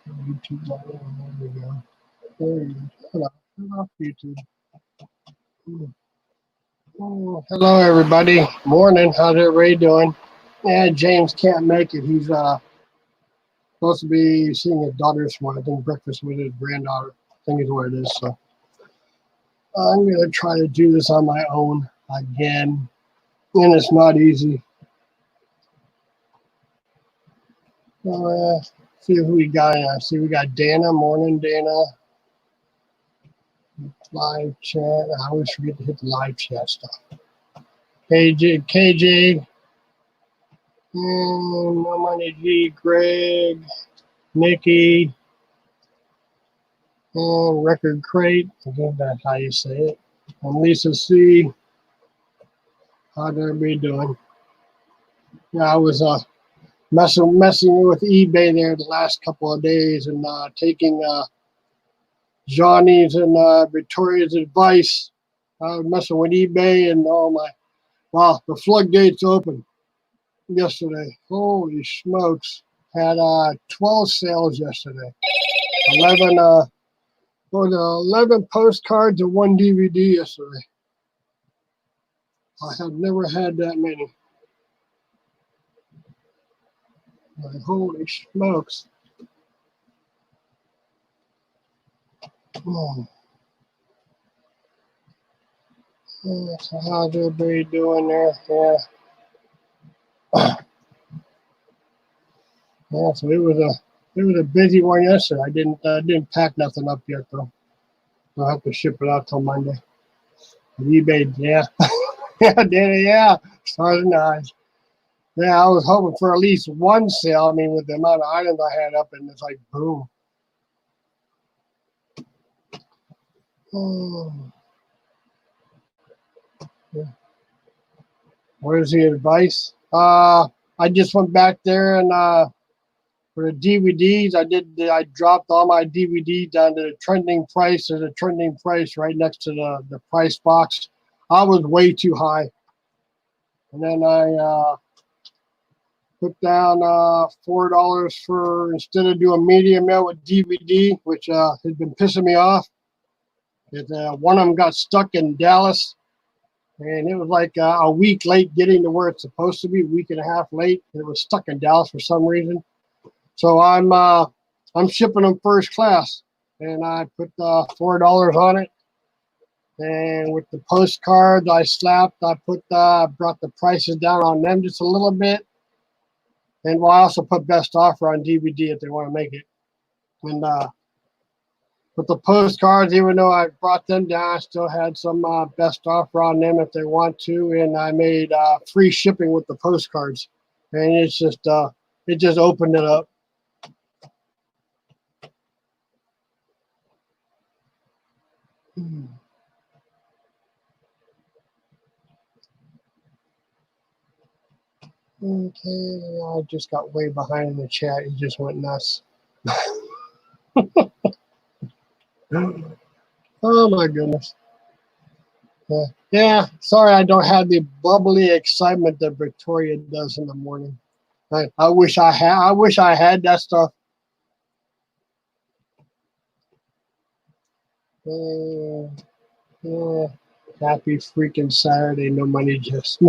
YouTube. There we go. There you go. Hello. Hello, YouTube. Oh, hello, everybody. Morning. How's everybody doing? Yeah, James can't make it. He's supposed to be seeing his daughter this morning. I think breakfast with his granddaughter. I think is what it is. So I'm going to try to do this on my own again. And it's not easy. So, see who we got. See, we got Dana. Morning, Dana. Live chat. I always forget to hit the live chat stuff. KJ. No money G. Greg. Nikki. Record Crate. I think that's how you say it. And Lisa C. How's everybody doing? Yeah, I was messing with eBay there the last couple of days and taking Johnny's and Victoria's advice. I was messing with eBay and wow, the floodgates open yesterday. Holy smokes. Had 12 sales yesterday. 11 postcards and 1 DVD yesterday. I have never had that many. Like, holy smokes. Oh. Yeah, so how's everybody doing there? Yeah. Yeah, so it was a busy one yesterday. I didn't pack nothing up yet though. I'll have to ship it out till Monday. eBay, yeah. Yeah. Stars and eyes. Yeah, I was hoping for at least one sale. I mean, with the amount of items I had up, and it's like boom. Oh. Yeah. Where's the advice? I just went back there and for the DVDs, I dropped all my DVDs down to the trending price. There's a trending price right next to the price box. I was way too high. And then I put down $4 for, instead of doing media mail with DVD, which has been pissing me off. One of them got stuck in Dallas. And it was like a week late getting to where it's supposed to be, a week and a half late. It was stuck in Dallas for some reason. So I'm shipping them first class, and I put $4 on it. And with the postcards, I brought the prices down on them just a little bit. And I also put best offer on DVD if they want to make it. And with the postcards, even though I brought them down, I still had some best offer on them if they want to. And I made free shipping with the postcards. And it just opened it up. Okay, I just got way behind in the chat. It just went nuts. Oh my goodness. Yeah, sorry I don't have the bubbly excitement that Victoria does in the morning. I wish I had that stuff. Yeah. Happy freaking Saturday. No money Jesus.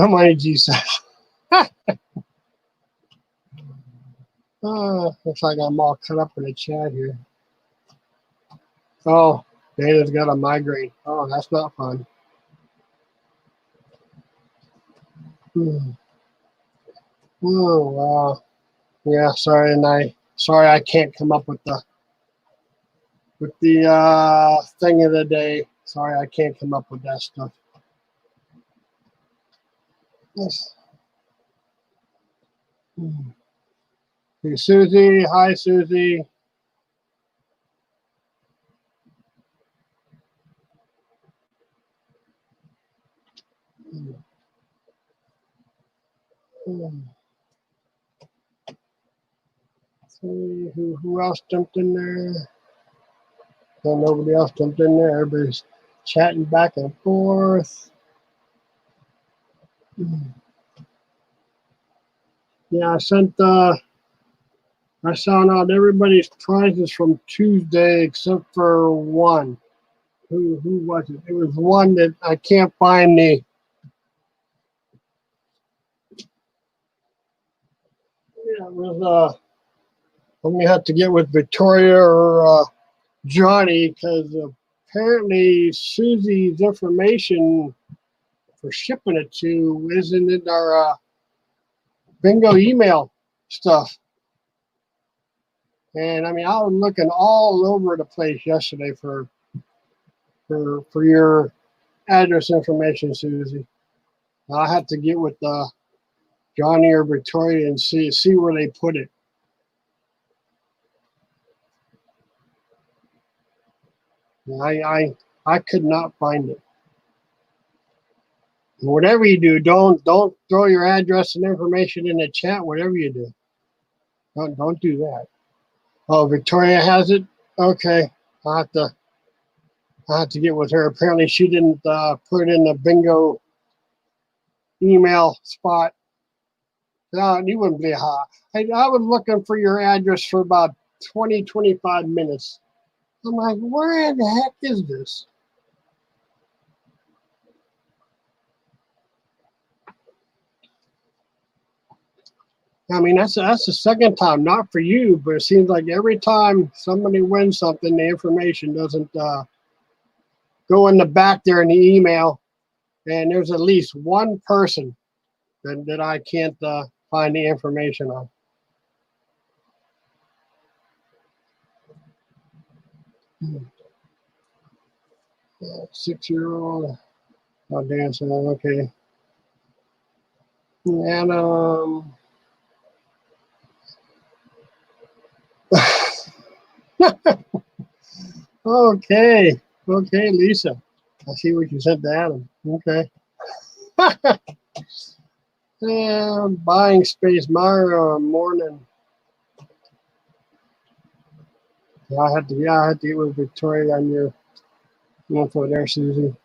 Looks like I'm all cut up in the chat here. Oh, Dana's got a migraine. Oh, that's not fun. Oh, wow. Yeah, sorry I can't come up with the thing of the day. Sorry, I can't come up with that stuff. Yes. Hey, Susie. Hi, Susie. See who else jumped in there? No, nobody else jumped in there. Everybody's chatting back and forth. Yeah, I sent I found out everybody's prizes from Tuesday except for one. Who was it? It was one that I can't find the. Yeah, it was I'm gonna have to get with Victoria or Johnny because apparently Susie's information for shipping it to isn't in our bingo email stuff. And I mean, I was looking all over the place yesterday for your address information, Susie. I have to get with Johnny or Victoria and see where they put it. I could not find it. Whatever you do, don't throw your address and information in the chat. Whatever you do, don't do that. Oh, Victoria has it. Okay, I have to get with her. Apparently, she didn't put it in the bingo email spot. No, you wouldn't be hot. I was looking for your address for about 20-25 minutes. I'm like, where the heck is this? I mean, that's the second time, not for you, but it seems like every time somebody wins something, the information doesn't go in the back there in the email, and there's at least one person that I can't find the information on. Hmm. 6-year-old. Oh, dancing. Okay. And okay, Lisa. I see what you sent to Adam. Okay. And buying space, Mario. Morning. I had to get with Victoria on your info there, Susie.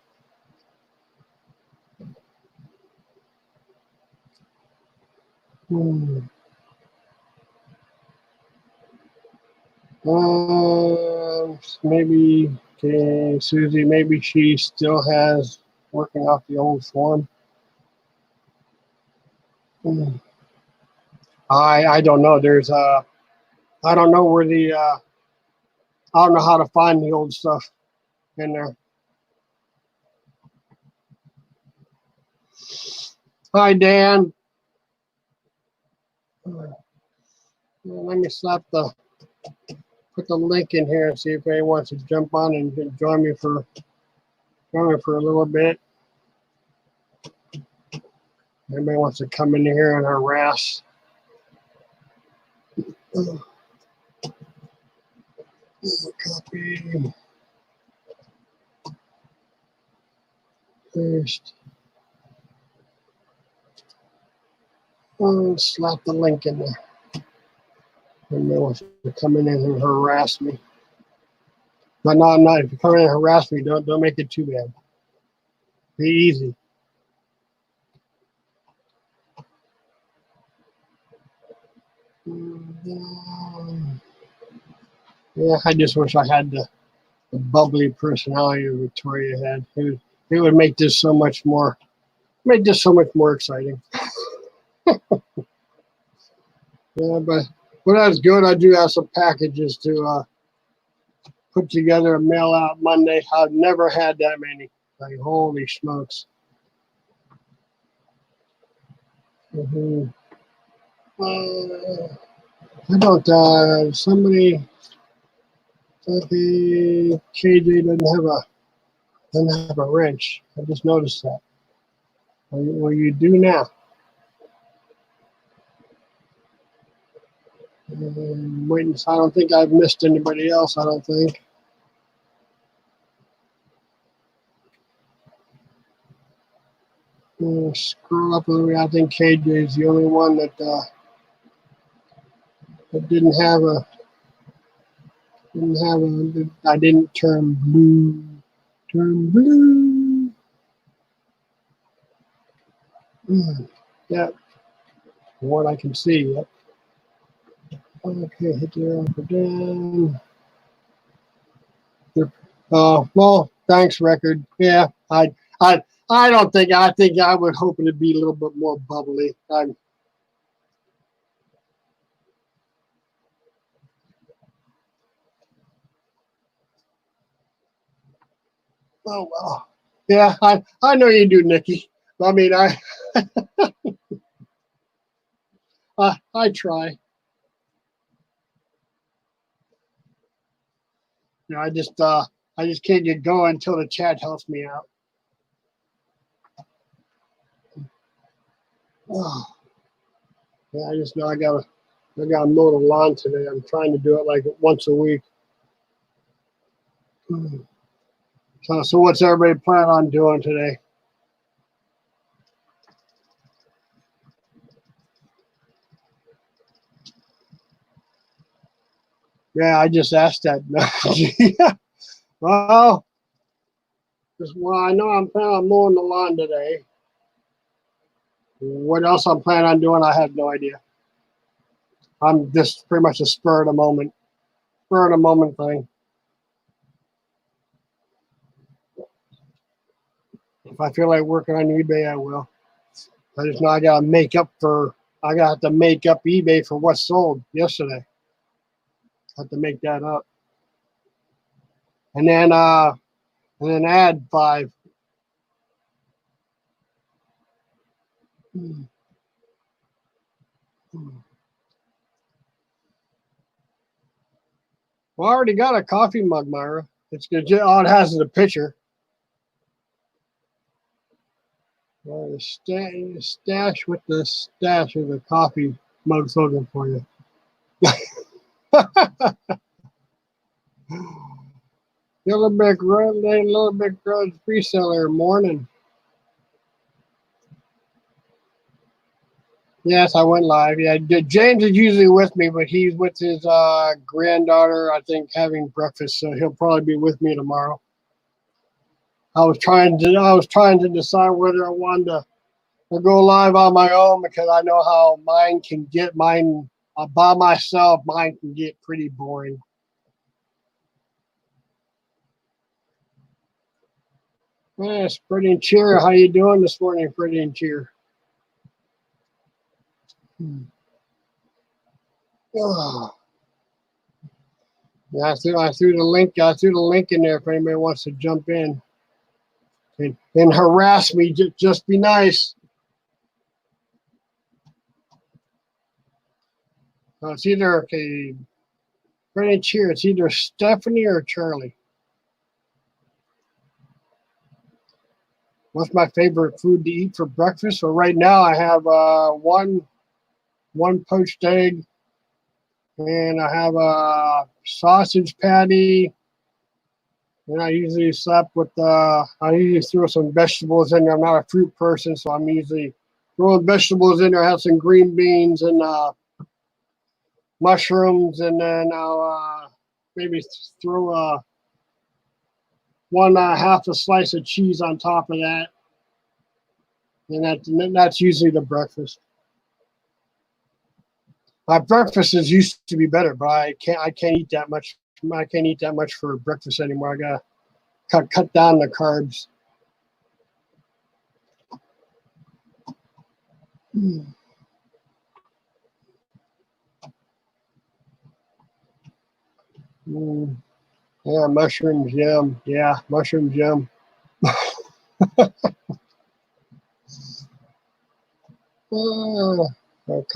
Maybe, okay, Susie, maybe she still has working off the old form. I don't know. There's I don't know where the I don't know how to find the old stuff in there. Hi, Dan. Let me put the link in here and see if anyone wants to jump on and join me for a little bit. Anybody wants to come in here and harass? Copy. Paste. Slap the link in there. Anybody wants to come in and harass me? But no. If you come in and harass me, don't make it too bad. Be easy. Yeah, I just wish I had the bubbly personality Victoria had. It would make this so much more exciting. Yeah, but that's good. I do have some packages to put together and mail out Monday. I've never had that many. Like, holy smokes. I don't. Somebody. Okay, KJ doesn't have a wrench. I just noticed that. Well, you do now. Waiting. I don't think I've missed anybody else. I don't think. Scroll up a little bit. I think KJ is the only one that didn't have a. I didn't turn blue. Turn blue. Yeah. From what I can see. Yep. Okay, hit the arrow for Dan. Well, thanks, record. Yeah, I, I don't think. I think I would hope it'd be a little bit more bubbly. Oh well. Yeah, I know you do, Nikki. I mean, I try. You know, I just can't get going until the chat helps me out. Oh, yeah, I just know I gotta mow the lawn today. I'm trying to do it like once a week. So what's everybody plan on doing today? Yeah, I just asked that. Yeah. Well, I know I'm planning on mowing the lawn today. What else I'm planning on doing, I have no idea. I'm just pretty much a spur of the moment thing. If I feel like working on eBay, I will. I just know I got to make up eBay for what sold yesterday. I have to make that up. And then add 5. Hmm. Well, I already got a coffee mug, Myra. It's good. All it has is a picture. Stash with the stash of the coffee mug slogan for you. Little Big Road Reseller morning. Yes, I went live. Yeah, James is usually with me, but he's with his granddaughter, I think, having breakfast. So he'll probably be with me tomorrow. I was trying to decide whether I wanted to go live on my own because I know how mine by myself. Mine can get pretty boring. Yes, Freddie and Cheer, how you doing this morning, Freddie and Cheer? Oh, yeah, I threw the link. I threw the link in there if anybody wants to jump in and harass me. Just be nice. It's either Freddie and Cheer. It's either Stephanie or Charlie. What's my favorite food to eat for breakfast? So right now I have one poached egg, and I have a sausage patty. And I usually I usually throw some vegetables in there. I'm not a fruit person, so I'm usually throwing vegetables in there. I have some green beans and mushrooms, and then I'll maybe throw half a slice of cheese on top of that. And that's usually the breakfast. My breakfast is used to be better, but I can't eat that much. I can't eat that much for breakfast anymore. I gotta cut down the carbs. Mm. Yeah, mushrooms, yum. Yeah, mushrooms, yum.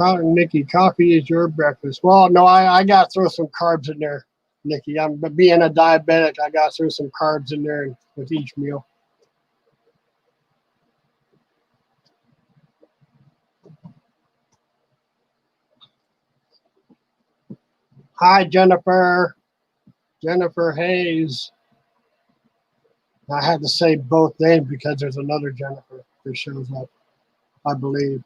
Nikki, coffee is your breakfast. Well, no, I got to throw some carbs in there, Nikki. But being a diabetic, I got to throw some carbs in there with each meal. Hi, Jennifer. Jennifer Hayes. I had to say both names because there's another Jennifer that shows up, I believe.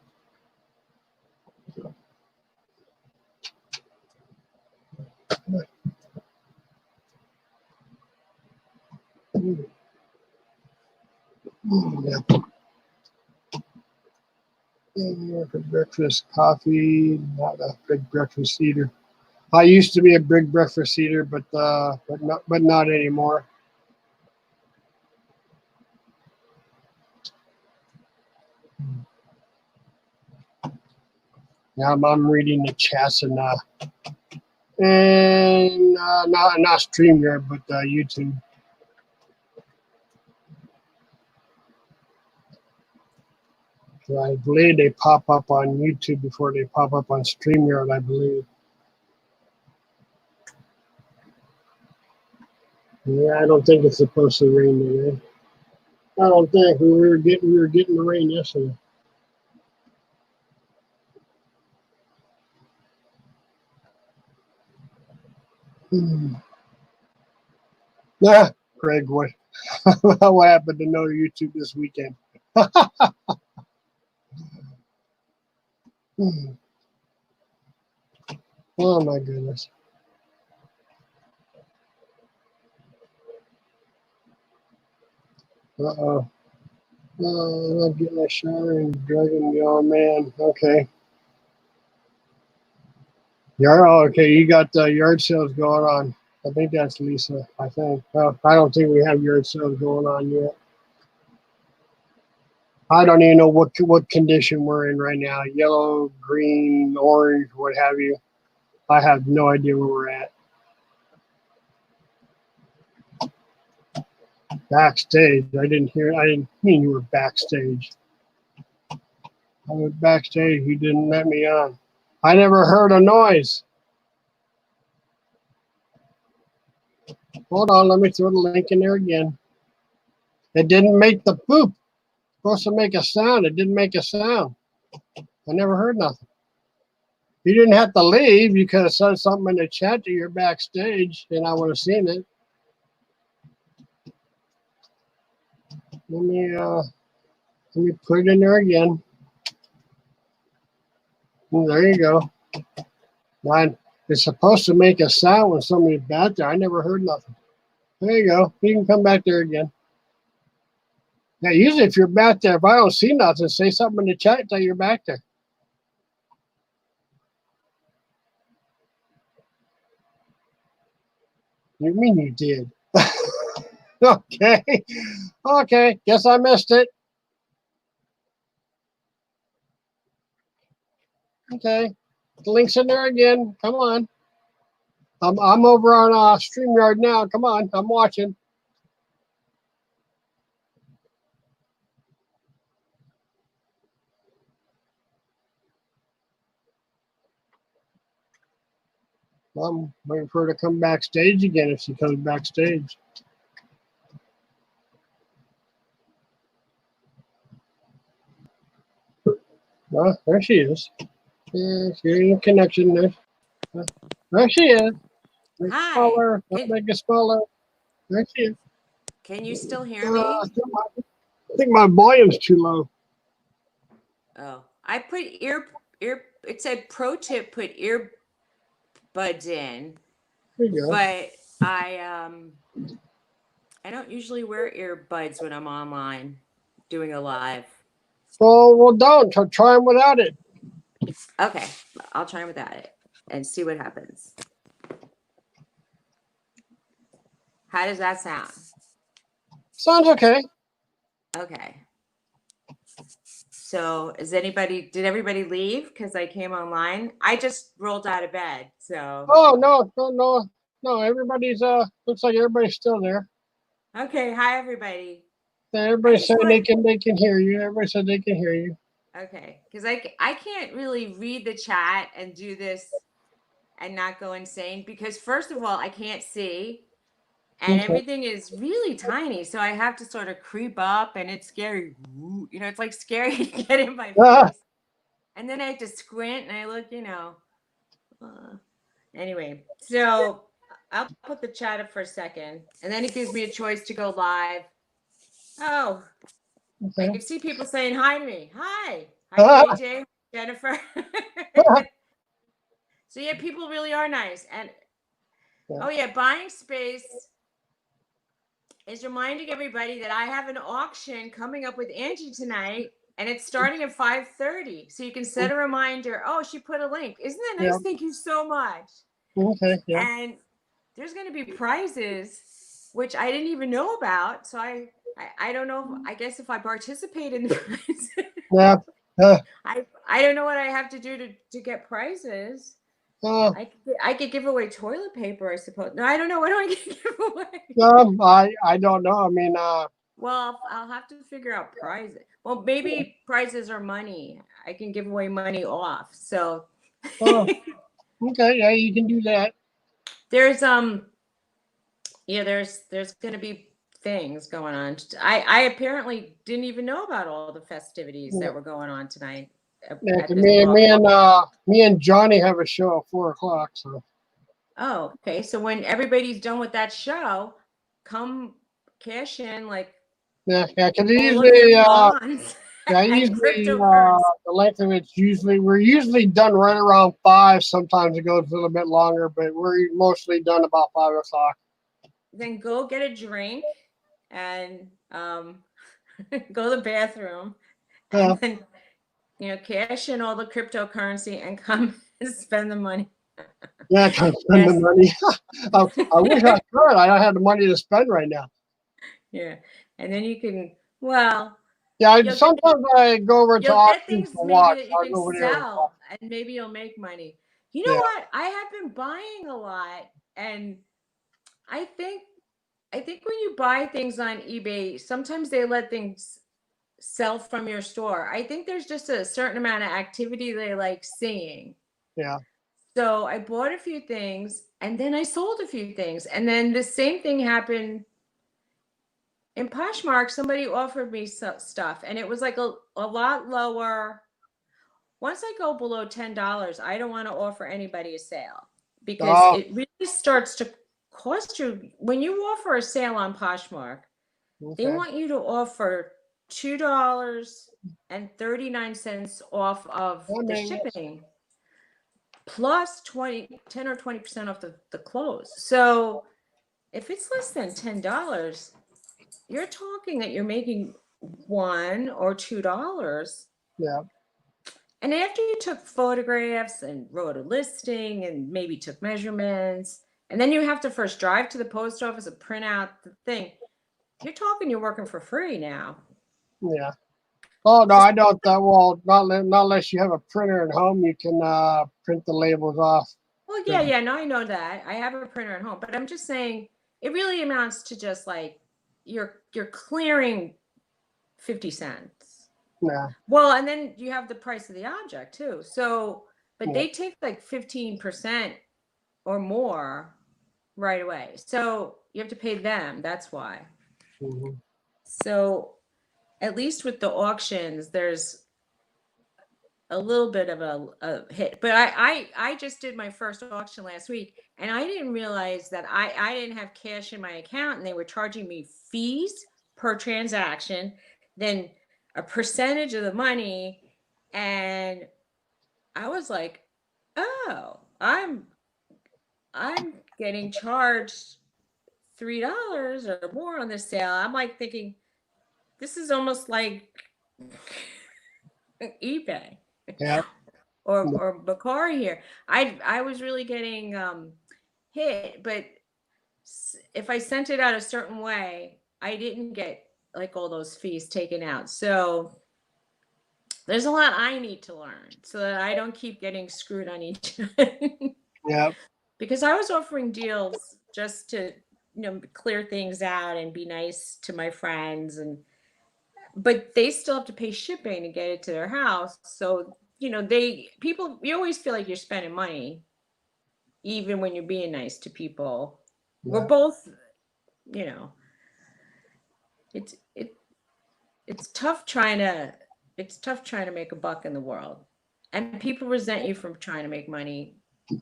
Yeah. For breakfast, coffee, not a big breakfast eater. I used to be a big breakfast eater, but not anymore. Now I'm reading the chats and not StreamYard, but YouTube. I believe they pop up on YouTube before they pop up on StreamYard, I believe. Yeah, I don't think it's supposed to rain today. I don't think we were getting the rain yesterday. Yeah, Craig, what what happened to no YouTube this weekend? Oh my goodness. Uh-oh. I'm getting a shower and dragging me. Oh man. Okay. Okay. You got yard sales going on. I think that's Lisa. I think. Well, I don't think we have yard sales going on yet. I don't even know what condition we're in right now. Yellow, green, orange, what have you. I have no idea where we're at. Backstage. I didn't mean you were backstage. I was backstage. You didn't let me on. I never heard a noise. Hold on. Let me throw the link in there again. It didn't make the boop. It's supposed to make a sound. It didn't make a sound. I never heard nothing. You didn't have to leave. You could have said something in the chat that you're backstage, and I would have seen it. Let me put it in there again. And there you go. It's supposed to make a sound when somebody's back there. I never heard nothing. There you go. You can come back there again. Now, usually if you're back there, if I don't see nothing, say something in the chat that you're back there. You mean you did? Okay. Okay. Guess I missed it. Okay. The link's in there again. Come on. I'm over on StreamYard now. Come on. I'm watching. I'm waiting for her to come backstage again if she comes backstage. Well, there she is. Yeah, she's in connection there. There she is. Make Hi. Smaller. Make it smaller. There she is. Can you still hear me? I think my volume's too low. Oh, I put it said pro tip, put earbuds in. There you go. But I don't usually wear earbuds when I'm online doing a live. Well, don't. Try them without it. Okay, I'll try them without it and see what happens. How does that sound? Sounds okay. Okay. So did everybody leave because I came online? I just rolled out of bed, so. Oh, no. Everybody's looks like everybody's still there. Okay, hi everybody. Everybody's saying they can hear you. Everybody said they can hear you. Okay, because I can't really read the chat and do this and not go insane because first of all I can't see and everything is really tiny, so I have to sort of creep up and it's scary. You know, it's like scary to get in my face, and then I have to squint and I look, anyway. So I'll put the chat up for a second, and then it gives me a choice to go live. Oh. I can see people saying hi to me. Hi, KJ, Jennifer. So yeah, people really are nice. And oh yeah, buying space is reminding everybody that I have an auction coming up with Angie tonight, and it's starting at 5:30. So you can set a reminder. Oh, she put a link. Isn't that nice? Yeah. Thank you so much. Okay. Yeah. And there's going to be prizes which I didn't even know about. So I don't know. I guess if I participate in the prizes, Yeah. Uh, I don't know what I have to do to get prizes. uh, I could give away toilet paper, I suppose. No, I don't know. What do I give away? I don't know. I mean, Well, I'll have to figure out prizes. Well, maybe prizes are money. I can give away money off. So oh, okay. Yeah, you can do that. there's yeah, there's gonna be things going on. I apparently didn't even know about all the festivities Yeah. that were going on tonight Yeah, at 'cause this bar. me and Johnny have a show at 4 o'clock. So Oh, okay. So when everybody's done with that show, come cash in like yeah, because all of your usually, bonds and cryptocurrency. the length of it's usually we're usually done right around 5. Sometimes it goes a little bit longer, but we're mostly done about 5 o'clock. Then go get a drink and go to the bathroom and Yeah, then cash in all the cryptocurrency and come and spend the money. yeah, trying to spend the Yes. money. I wish I could. I don't have the money to spend right now. Yeah. And then you can, well, Yeah, you'll get sometimes I go over to you'll get auctions things to maybe watch. that you I'll can go over there and watch. sell and maybe you'll make money. You know Yeah. what? I have been buying a lot and I think when you buy things on eBay, sometimes they let things sell from your store. I think there's just a certain amount of activity they like seeing. Yeah. So I bought a few things and then I sold a few things. And then the same thing happened in Poshmark. Somebody offered me stuff and it was like a lot lower. Once I go below $10, I don't want to offer anybody a sale because Oh, it really starts to cost you. When you offer a sale on Poshmark, they okay. want you to offer $2.39 off of I the mean, shipping plus 10 or 20% off the clothes. So if it's less than $10, you're talking that you're making $1 or $2. yeah. And after you took photographs and wrote a listing and maybe took measurements, and then you have to first drive to the post office and print out the thing, you're talking you're working for free now. Yeah. Oh no, I don't. Well, not unless you have a printer at home, you can print the labels off. Well, yeah, no, I know that. I have a printer at home, but I'm just saying it really amounts to just like you're clearing 50 cents. Yeah. Well, and then you have the price of the object too. So, but Yeah. they take like 15% or more right away. So you have to pay them. That's why. Mhm. So at least with the auctions, there's a little bit of a hit. But I just did my first auction last week and I didn't realize that I didn't have cash in my account and they were charging me fees per transaction, then a percentage of the money. And I was like, oh, I'm getting charged $3 or more on this sale. I'm like thinking, this is almost like eBay Yeah. or Bakari here. I was really getting hit, but if I sent it out a certain way, I didn't get like all those fees taken out. So there's a lot I need to learn so that I don't keep getting screwed on each Yeah. because I was offering deals just to clear things out and be nice to my friends, and but they still have to pay shipping to get it to their house. So you always feel like you're spending money even when you're being nice to people. We're Yeah. both, you know it's it's tough trying to make a buck in the world, and people resent you for trying to make money.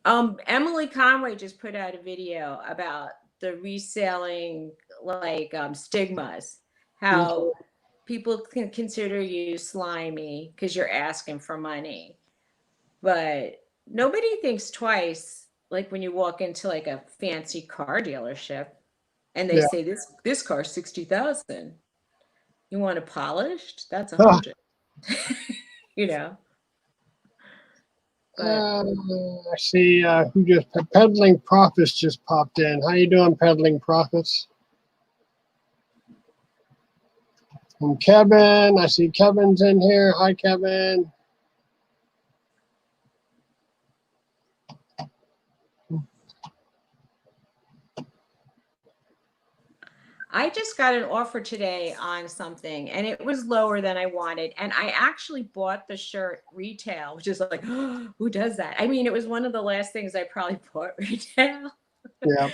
Emily Conway just put out a video about the reselling, like, stigmas, how Okay. people can consider you slimy because you're asking for money, but nobody thinks twice, like when you walk into like a fancy car dealership and they Yeah. say this car's 60,000. You want it polished? That's Ah, 100. you know But I see who just peddling profits just popped in. How you doing, peddling profits? And Kevin, I see Kevin's in here. Hi, Kevin. I just got an offer today on something and it was lower than I wanted. And I actually bought the shirt retail, which is like, who does that? I mean, it was one of the last things I probably bought retail. Yeah.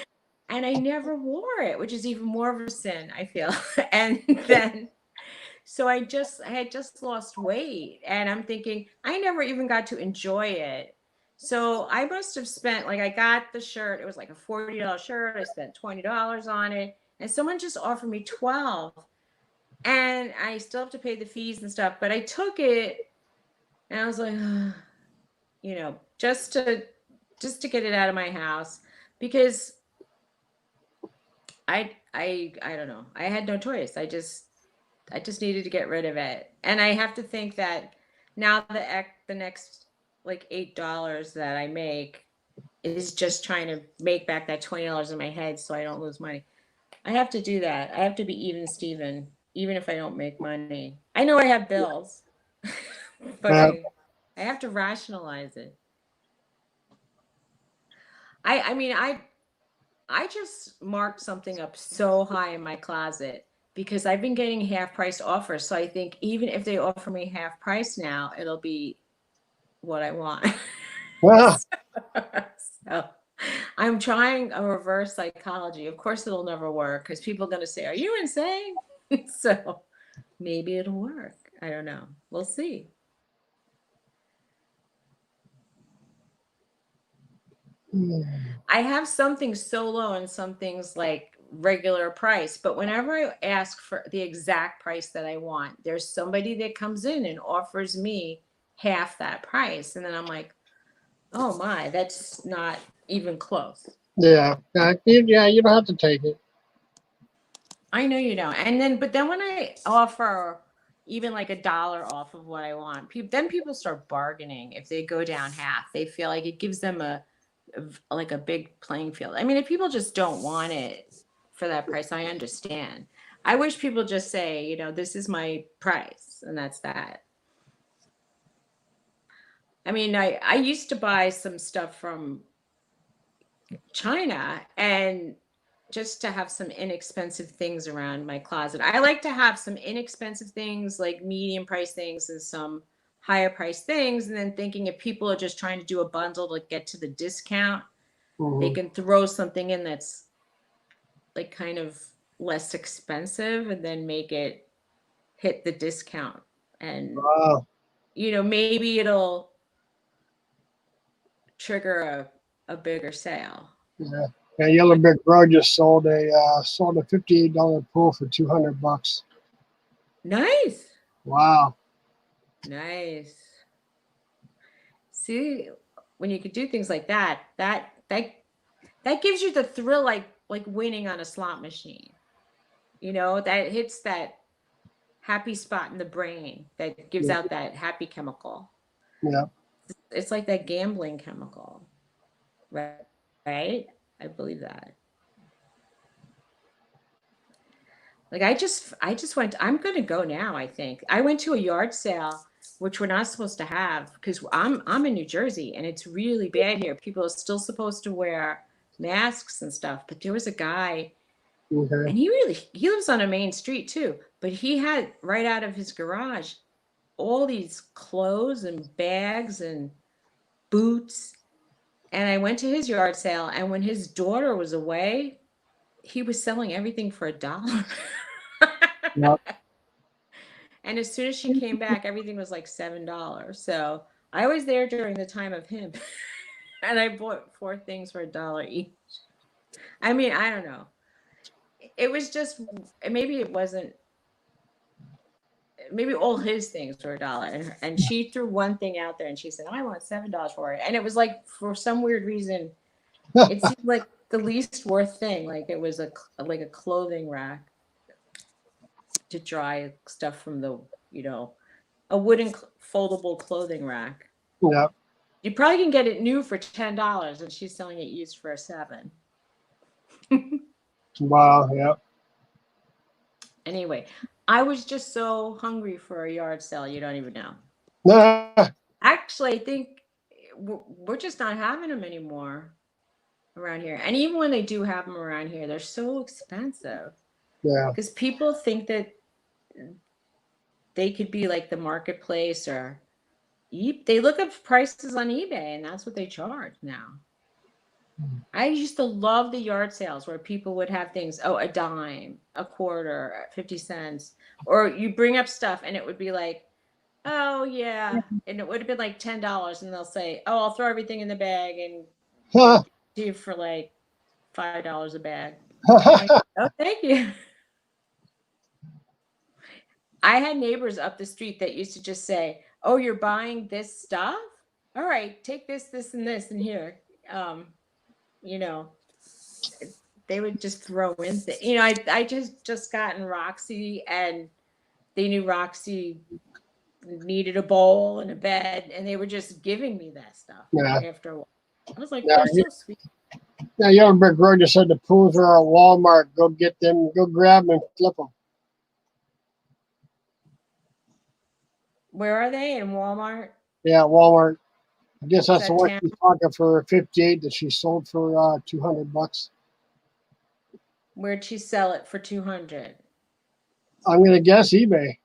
And I never wore it, which is even more of a sin, I feel. And then, so I had just lost weight and I'm thinking, I never even got to enjoy it. So I must have spent, like, I got the shirt, it was like a $40 shirt. I spent $20 on it. And someone just offered me 12 and I still have to pay the fees and stuff, but I took it and I was like, you know, just to get it out of my house because I don't know. I had no choice. I just needed to get rid of it. And I have to think that now the next like $8 that I make is just trying to make back that $20 in my head so I don't lose money. I have to do that. I have to be even Steven, even if I don't make money. I know I have bills, but Uh, I have to rationalize it. I mean I just marked something up so high in my closet because I've been getting half price offers. So I think even if they offer me half price now, it'll be what I want. ah, So I'm trying a reverse psychology. Of course, it'll never work because people are going to say, "Are you insane?" So maybe it'll work. I don't know. We'll see. I have some things so low and some things like regular price, but whenever I ask for the exact price that I want, there's somebody that comes in and offers me half that price. And then I'm like, oh my, that's not even close. yeah. Yeah, you don't have to take it. I know you don't. And then, but then when I offer even like $1 off of what I want, then people start bargaining. If they go down half, they feel like it gives them like a big playing field. I mean, if people just don't want it for that price, I understand. I wish people just say, this is my price and that's that. I mean, I used to buy some stuff from China and just to have some inexpensive things around my closet. I like to have some inexpensive things like medium price things and some higher price things. And then thinking if people are just trying to do a bundle to get to the discount, they Mhm. can throw something in that's like kind of less expensive and then make it hit the discount. And, Wow. maybe it'll trigger a bigger sale. Yeah. Yeah, Yellow Brick Road just sold a $58 pool for $200. Nice. Wow. Nice. See, when you could do things like that gives you the thrill like winning on a slot machine. That hits that happy spot in the brain that gives Yeah. out that happy chemical. Yeah. It's like that gambling chemical, right? Right? I believe that. Like I just went, I'm gonna go now, I think. I went to a yard sale, which we're not supposed to have because I'm in New Jersey and it's really bad here. People are still supposed to wear masks and stuff, but there was a guy Okay. and he lives on a main street too, but he had right out of his garage all these clothes and bags and boots. And I went to his yard sale and when his daughter was away, he was selling everything for $1. Yep. And as soon as she came back, everything was like $7. So I was there during the time of him. And I bought 4 things for $1 each. I mean, I don't know. It was just maybe it wasn't maybe all his things were $1. And she threw one thing out there and she said, I want $7 for it. And it was like for some weird reason, it seemed like the least worth thing. Like it was like a clothing rack to dry stuff from a wooden foldable clothing rack. Yep. You probably can get it new for $10, and she's selling it used for $7. Wow. Yeah. Anyway, I was just so hungry for a yard sale. You don't even know. Nah, Actually, I think we're just not having them anymore around here. And even when they do have them around here, they're so expensive yeah. because people think that they could be like the marketplace or they look up prices on eBay and that's what they charge now. I used to love the yard sales where people would have things, oh, a dime, a quarter, 50 cents, or you bring up stuff and it would be like, oh yeah, and it would have been like $10, and they'll say, oh, I'll throw everything in the bag and Huh. do you for like $5 a bag. I'm like, oh, thank you. I had neighbors up the street that used to just say, oh, you're buying this stuff? All right, take this, this, and this, and here. You know, they would just throw in I just gotten Roxy, and they knew Roxy needed a bowl and a bed, and they were just giving me that stuff Yeah. after a while. I was like, Yeah. they're so sweet. Yeah. Young Brick Road just said the pools are at Walmart. Go get them. Go grab them and flip them. Where are they? In Walmart? Yeah, Walmart. I guess Is that's the that one town? she's talking for 58 that she sold for $200. Where'd she sell it for 200? I'm gonna guess eBay.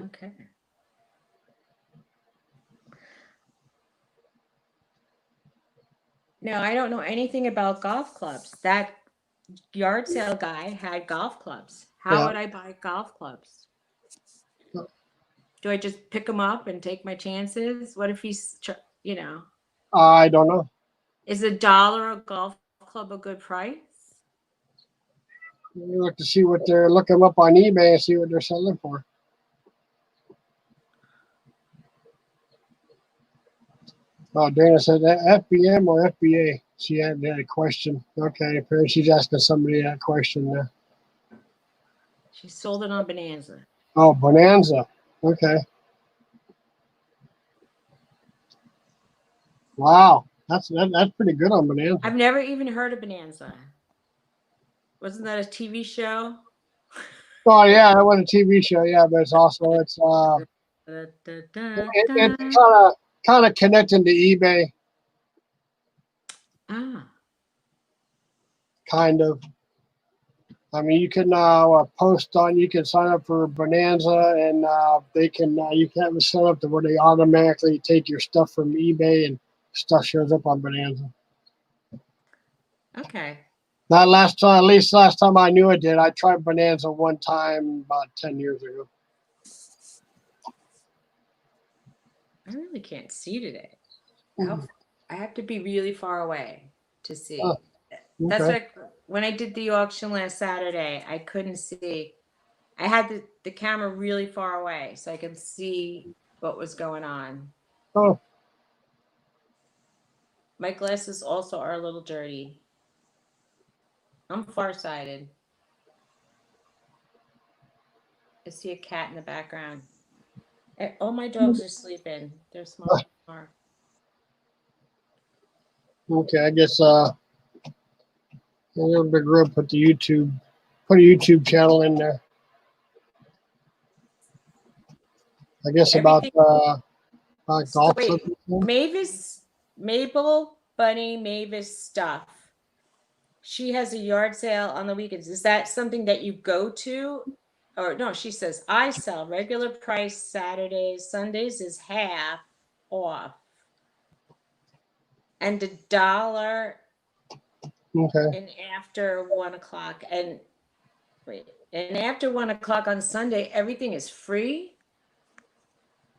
Okay. No, I don't know anything about golf clubs. That yard sale guy had golf clubs. How Yeah. would I buy golf clubs? Do I just pick them up and take my chances? What if I don't know. is $1 a golf club a good price? You look to see what they're look them up on eBay and see what they're selling for. Oh, Dana said FBM or FBA. She had a question. Okay, apparently she's asking somebody that question there. She sold it on Bonanza. Oh, Bonanza. Okay. Wow, that's pretty good on Bonanza. I've never even heard of Bonanza. Wasn't that a TV show? Oh yeah, that was a TV show. Yeah, but it's kind of connecting to eBay. Ah, Kind of. I mean, you can post on. You can sign up for Bonanza, and they can. You can have it set up to where they automatically take your stuff from eBay, and stuff shows up on Bonanza. okay. Not last time. At least last time I knew it did. I tried Bonanza one time about 10 years ago. I really can't see today. Mhm. I have to be really far away to see. Oh, That's okay. when I did the auction last Saturday, I couldn't see. I had the camera really far away so I could see what was going on. Oh, My glasses also are a little dirty. I'm farsighted. I see a cat in the background. All my dogs are sleeping. They're smart. okay. I guess Big Road put a YouTube channel in there. I guess about golf. So wait, Mavis Stuff. She has a yard sale on the weekends. Is that something that you go to? Or no, she says, I sell regular price Saturdays. Sundays is half off. And $1 Okay. and after 1:00. And after 1:00 on Sunday, everything is free.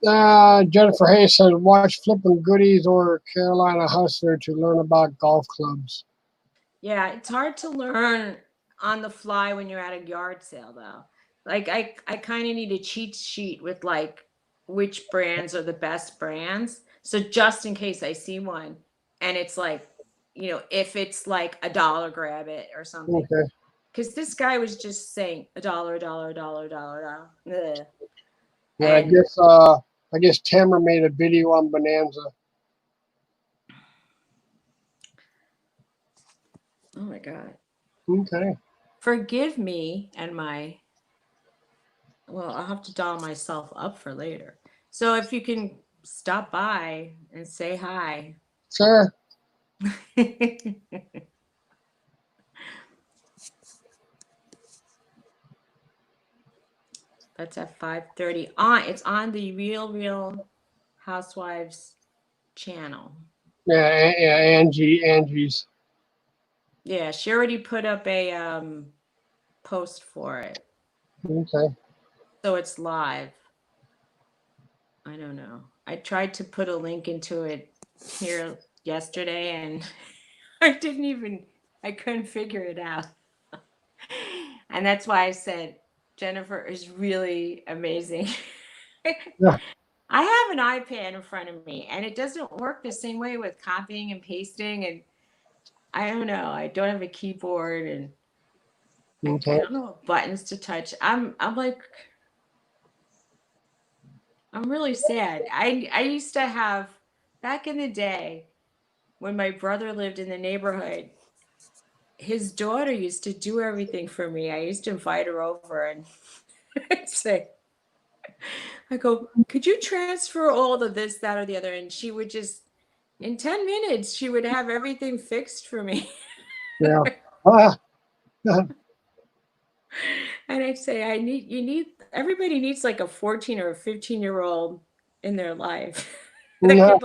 Jennifer Hayes said, watch Flippin' Goodies or Carolina Hustler to learn about golf clubs. Yeah, it's hard to learn on the fly when you're at a yard sale, though. Like I kind of need a cheat sheet with like which brands are the best brands. So just in case I see one and it's like, if it's like $1, grab it or something. Okay. Because this guy was just saying $1, $1, $1, $1, $1. Yeah, I And guess I guess Tamara made a video on Bonanza. Oh my God. Okay. Forgive me and well, I'll have to doll myself up for later. So if you can stop by and say hi. Sure. That's at 5:30. It's on the Real Housewives channel. Yeah, Angie's. Yeah, she already put up a post for it. Okay. So it's live. I don't know. I tried to put a link into it here yesterday and I couldn't figure it out. And that's why I said Jennifer is really amazing. Yeah. I have an iPad in front of me and it doesn't work the same way with copying and pasting, and I don't know. I don't have a keyboard and I Okay. don't know what buttons to touch. I'm really sad. I used to have, back in the day when my brother lived in the neighborhood, his daughter used to do everything for me. I used to invite her over and say, I go, could you transfer all of this, that, or the other? And she would just, in 10 minutes, she would have everything fixed for me. Yeah. Ah. And I'd say, everybody needs like a 14 or a 15-year-old in their life Yeah.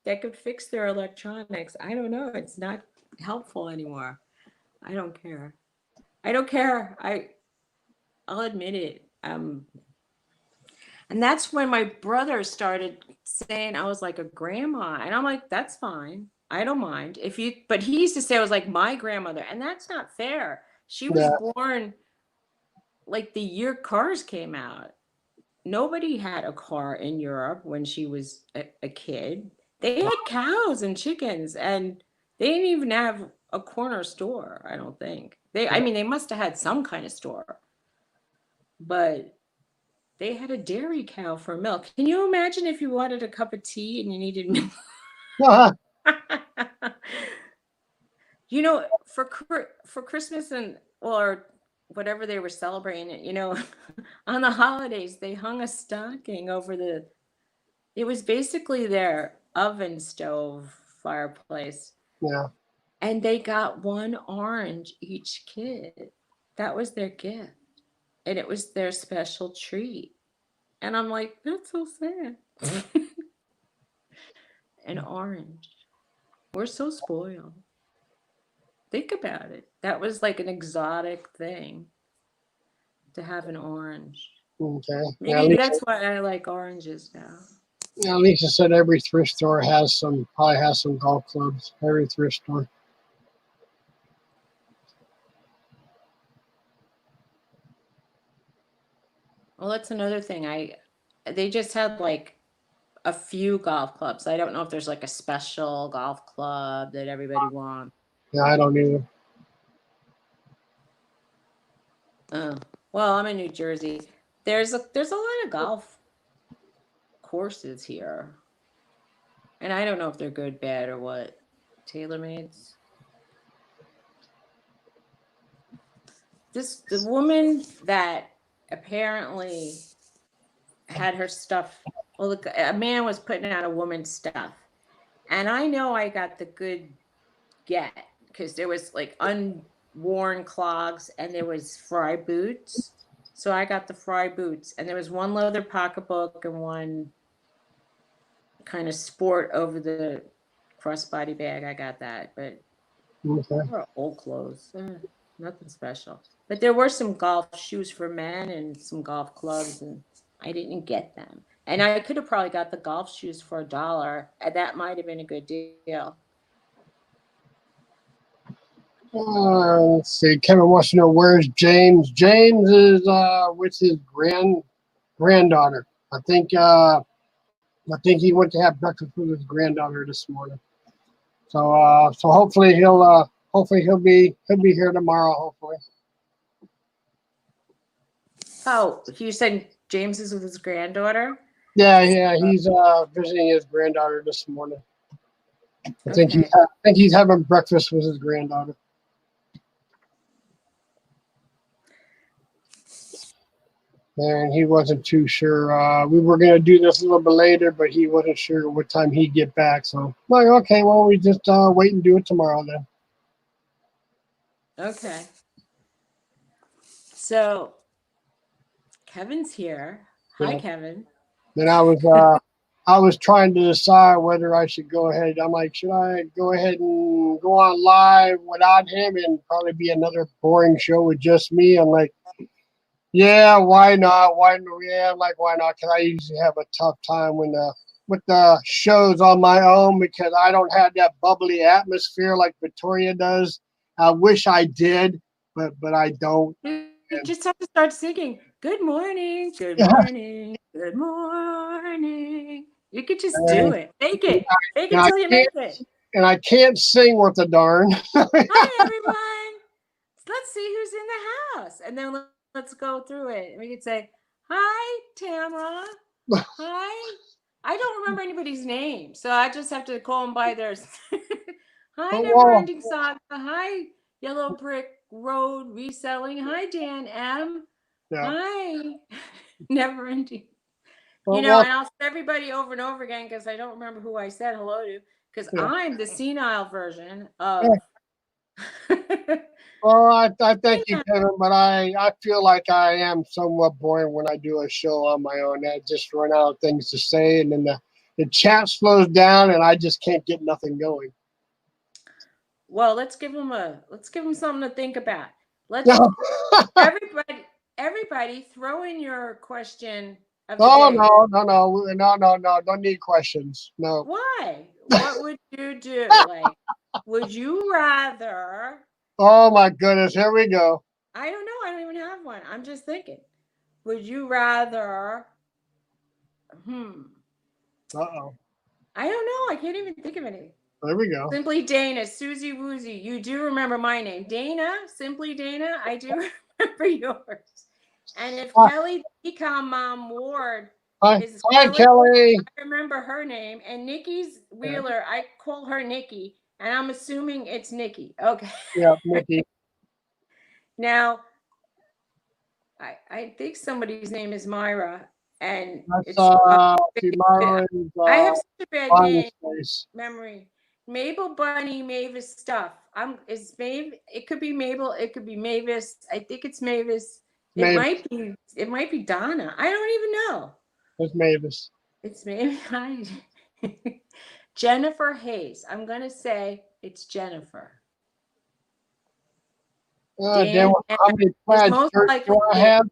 that could fix their electronics. I don't know. It's not helpful anymore. I don't care. I don't care. I'll admit it. And that's when my brother started saying I was like a grandma. And I'm like, that's fine. I don't mind. But he used to say I was like my grandmother. And that's not fair. She was Yeah. born like the year cars came out. Nobody had a car in Europe when she was a kid. They had cows and chickens, and they didn't even have a corner store, I don't think. I mean, they must have had some kind of store, but they had a dairy cow for milk. Can you imagine if you wanted a cup of tea and you needed milk? Ah. You know, for Christmas or whatever they were celebrating it, on the holidays, they hung a stocking over it was basically their oven stove fireplace. Yeah. And they got one orange each kid. That was their gift. And it was their special treat. And I'm like, that's so sad. An orange. We're so spoiled. Think about it. That was like an exotic thing to have an orange. Okay. Yeah, Maybe that's why I like oranges now. Lisa said every thrift store probably has some golf clubs. Every thrift store. Well, that's another thing. They just had like a few golf clubs. I don't know if there's like a special golf club that everybody wants. Yeah, I don't either. Oh, well, I'm in New Jersey. There's a lot of golf courses here. And I don't know if they're good, bad, or what. TaylorMades. The woman that apparently had her stuff, well, a man was putting out a woman's stuff. And I know I got the good get because there was like unworn clogs and there was Fry boots. So I got the Fry boots, and there was one leather pocketbook and one kind of sport over the crossbody bag. I got that, but Okay. were old clothes. Nothing special. But there were some golf shoes for men and some golf clubs, and I didn't get them. And I could have probably got the golf shoes for $1, and that might have been a good deal. Let's see. Kevin wants to know where's James. James is with his granddaughter. I think he went to have breakfast with his granddaughter this morning. So hopefully he'll be here tomorrow. Hopefully. Oh, you said James is with his granddaughter? Yeah. He's visiting his granddaughter this morning. I think Okay. he's having breakfast with his granddaughter. And he wasn't too sure. We were gonna do this a little bit later, but he wasn't sure what time he'd get back. So I'm like, okay, well, we just wait and do it tomorrow then. Okay. So Kevin's here. Hi, Yeah. Kevin. Then I was trying to decide whether I should go ahead. I'm like, should I go ahead and go on live without him and probably be another boring show with just me? I'm like, yeah, why not? Why not? Yeah, I'm like, why not? Because I usually have a tough time when with the shows on my own because I don't have that bubbly atmosphere like Victoria does. I wish I did, but I don't. You And just have to start singing. Good morning. Good morning. Good morning. You could just do it. Fake it. Fake and it I till you make can't it. and I can't sing worth a darn. Hi, everyone. Let's see who's in the house. And then let's go through it. And we could say, hi, Tamara. Hi. I don't remember anybody's name. So I just have to call them by their. Hi, Never Well, Ending Saga. Hi, Yellow Brick Road Reselling. Hi, Dan M. yeah. Hi. Never Ending. Well, And I'll say everybody over and over again because I don't remember who I said hello to because yeah. I'm the senile version of. Well, I thank you, Kevin, but I feel like I am somewhat boring when I do a show on my own. I just run out of things to say, and then the chat slows down, and I just can't get nothing going. Well, let's give them something to think about. Let's No, everybody throw in your question of the no, day. no, don't need questions. No. Why? What would you do? Like, would you rather? Oh my goodness, here we go. I don't know. I don't even have one. I'm just thinking. Would you rather? Uh-oh. I don't know. I can't even think of any. There we go. Simply Dana, Susie Woozy. You do remember my name. Dana, Simply Dana. I do remember yours. And if Hi, Kelly Become Mom Ward hi, is hi, Kelly, Kelly. I remember her name. And Nikki's Yeah, Wheeler, I call her Nikki. And I'm assuming it's Nikki. Okay. yeah, Mickey. Now, I think somebody's name is Myra. And That's it's see, Myron's I have such a bad Bonnie's name place. memory. Mabel Bunny Mavis stuff. Is Maeve. It could be Mabel. It could be Mavis. I think it's Mavis. It Mavis. might be. It might be Donna. I don't even know. It's Mavis. It's maybe Jennifer Hayes. I'm gonna say it's Jennifer. Damn, Dan how many is plaid most shirts likely do I have?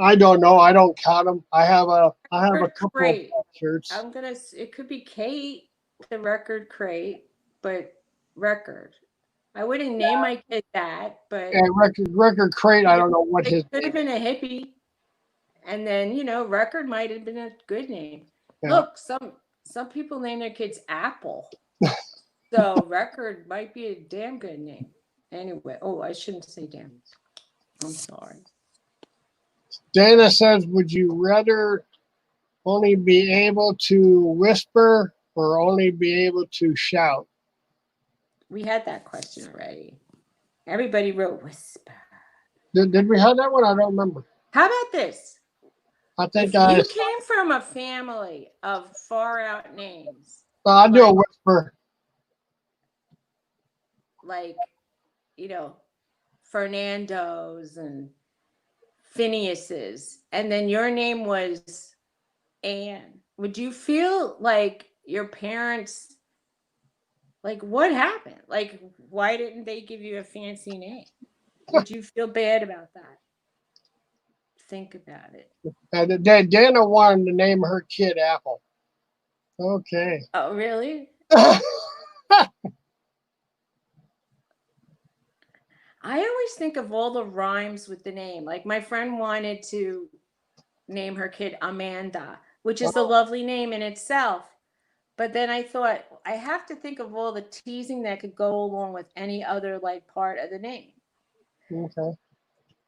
I don't know. I don't count them. I have a couple of Crate. plaid shirts. It could be Kate, the record crate, but record. I wouldn't name my kid that, but Yeah, record crate. I don't know what it his could have name. been a hippie. And then, record might have been a good name. Yeah. Look, some people name their kids Apple. So record might be a damn good name. Anyway, I shouldn't say damn. I'm sorry. Dana says, "Would you rather only be able to whisper or only be able to shout?" We had that question already. Everybody wrote whisper. Did we have that one? I don't remember. How about this? I think If you came from a family of far out names, I do a whisper. like, Fernando's and Phineas's, and then your name was Anne, would you feel like your parents, like, what happened? Like, why didn't they give you a fancy name? Would you feel bad about that? Think about it. Dana wanted to name her kid Apple. Okay. Oh, really? I always think of all the rhymes with the name. Like, my friend wanted to name her kid Amanda, which is a lovely name in itself. But then I thought, I have to think of all the teasing that could go along with any other, like, part of the name. Okay.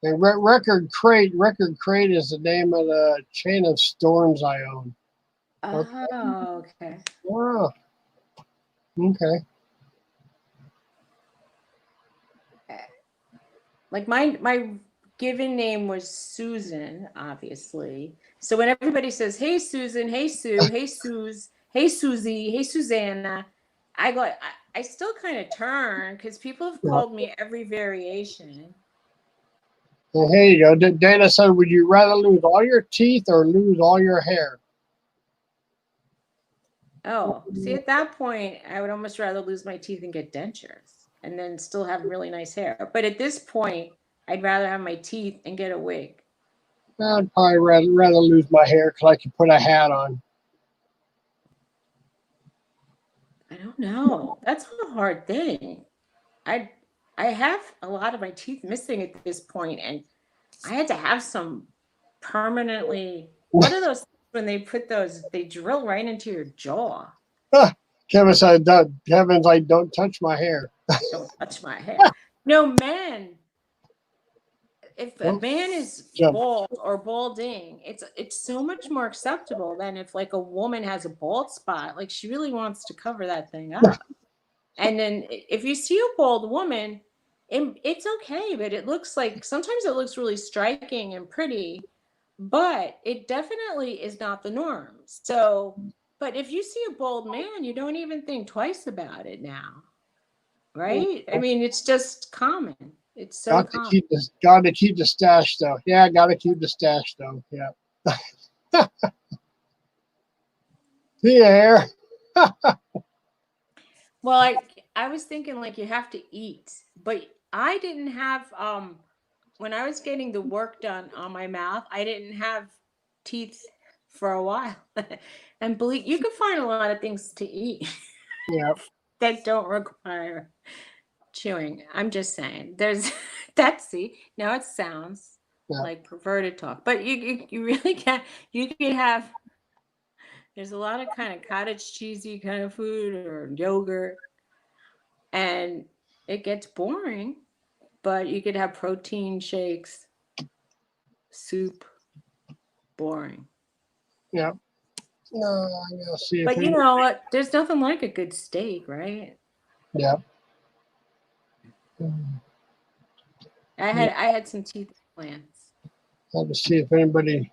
And Record Crate is the name of the chain of stores I own. Okay. Oh, okay. Wow. Okay. Like my given name was Susan, obviously. So when everybody says, "Hey Susan," "Hey Sue," "Hey Suze," "Hey Susie," "Hey Susanna," I still kind of turn because people have Yeah. called me every variation. Well, here you go. Dana said, would you rather lose all your teeth or lose all your hair? Oh, see, at that point, I would almost rather lose my teeth and get dentures and then still have really nice hair. But at this point, I'd rather have my teeth and get a wig. I'd probably rather lose my hair because I could put a hat on. I don't know. That's a hard thing. I I have a lot of my teeth missing at this point, and I had to have some permanently. What are those when they put those? They drill right into your jaw. Kevin said, Kevin's like, don't touch my hair. Don't touch my hair. No, man. If a Oh, man is jump. bald or balding, it's so much more acceptable than if like a woman has a bald spot. Like she really wants to cover that thing up. And then if you see a bald woman, it's okay, but it looks like sometimes it looks really striking and pretty, but it definitely is not the norm. So, but if you see a bald man, you don't even think twice about it now, right? I mean, it's just common. It's so common. Got to keep the stash though. Yeah, got to keep the stash though. Yeah. See your hair. Well, I was thinking like you have to eat, but I didn't have when I was getting the work done on my mouth, I didn't have teeth for a while. And believe you can find a lot of things to eat Yeah. that don't require chewing. I'm just saying. There's that's see, now it sounds Yeah. like perverted talk, but you really can't you can have there's a lot of kind of cottage cheesy kind of food or yogurt and it gets boring, but you could have protein shakes, soup, boring. Yeah. No, I'm gonna see if But you know what? There's nothing like a good steak, right? Yeah. I had some teeth implants. Have to see if anybody.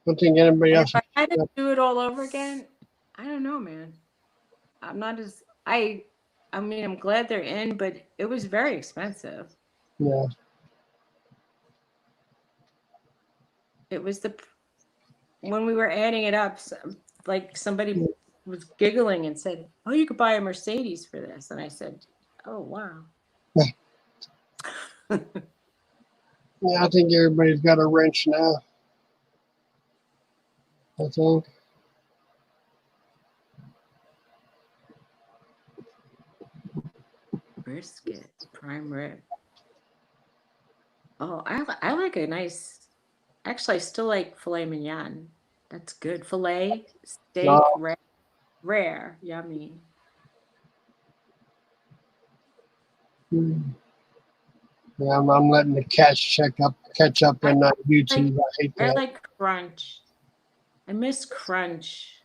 Don't think anybody And else. if I had to do it all over again, I don't know, man. I'm not as I mean, I'm glad they're in, but it was very expensive. Yeah. It was when we were adding it up, like somebody was giggling and said, "Oh, you could buy a Mercedes for this," and I said, "Oh, wow." Yeah, I think everybody's got a wrench now. I think. Brisket, prime rib. Oh, I like a nice. Actually, I still like filet mignon. That's good. Filet, steak, No. rare, yummy. Yeah, I'm letting the cats catch up I on like YouTube. I hate I that. like crunch. I miss crunch.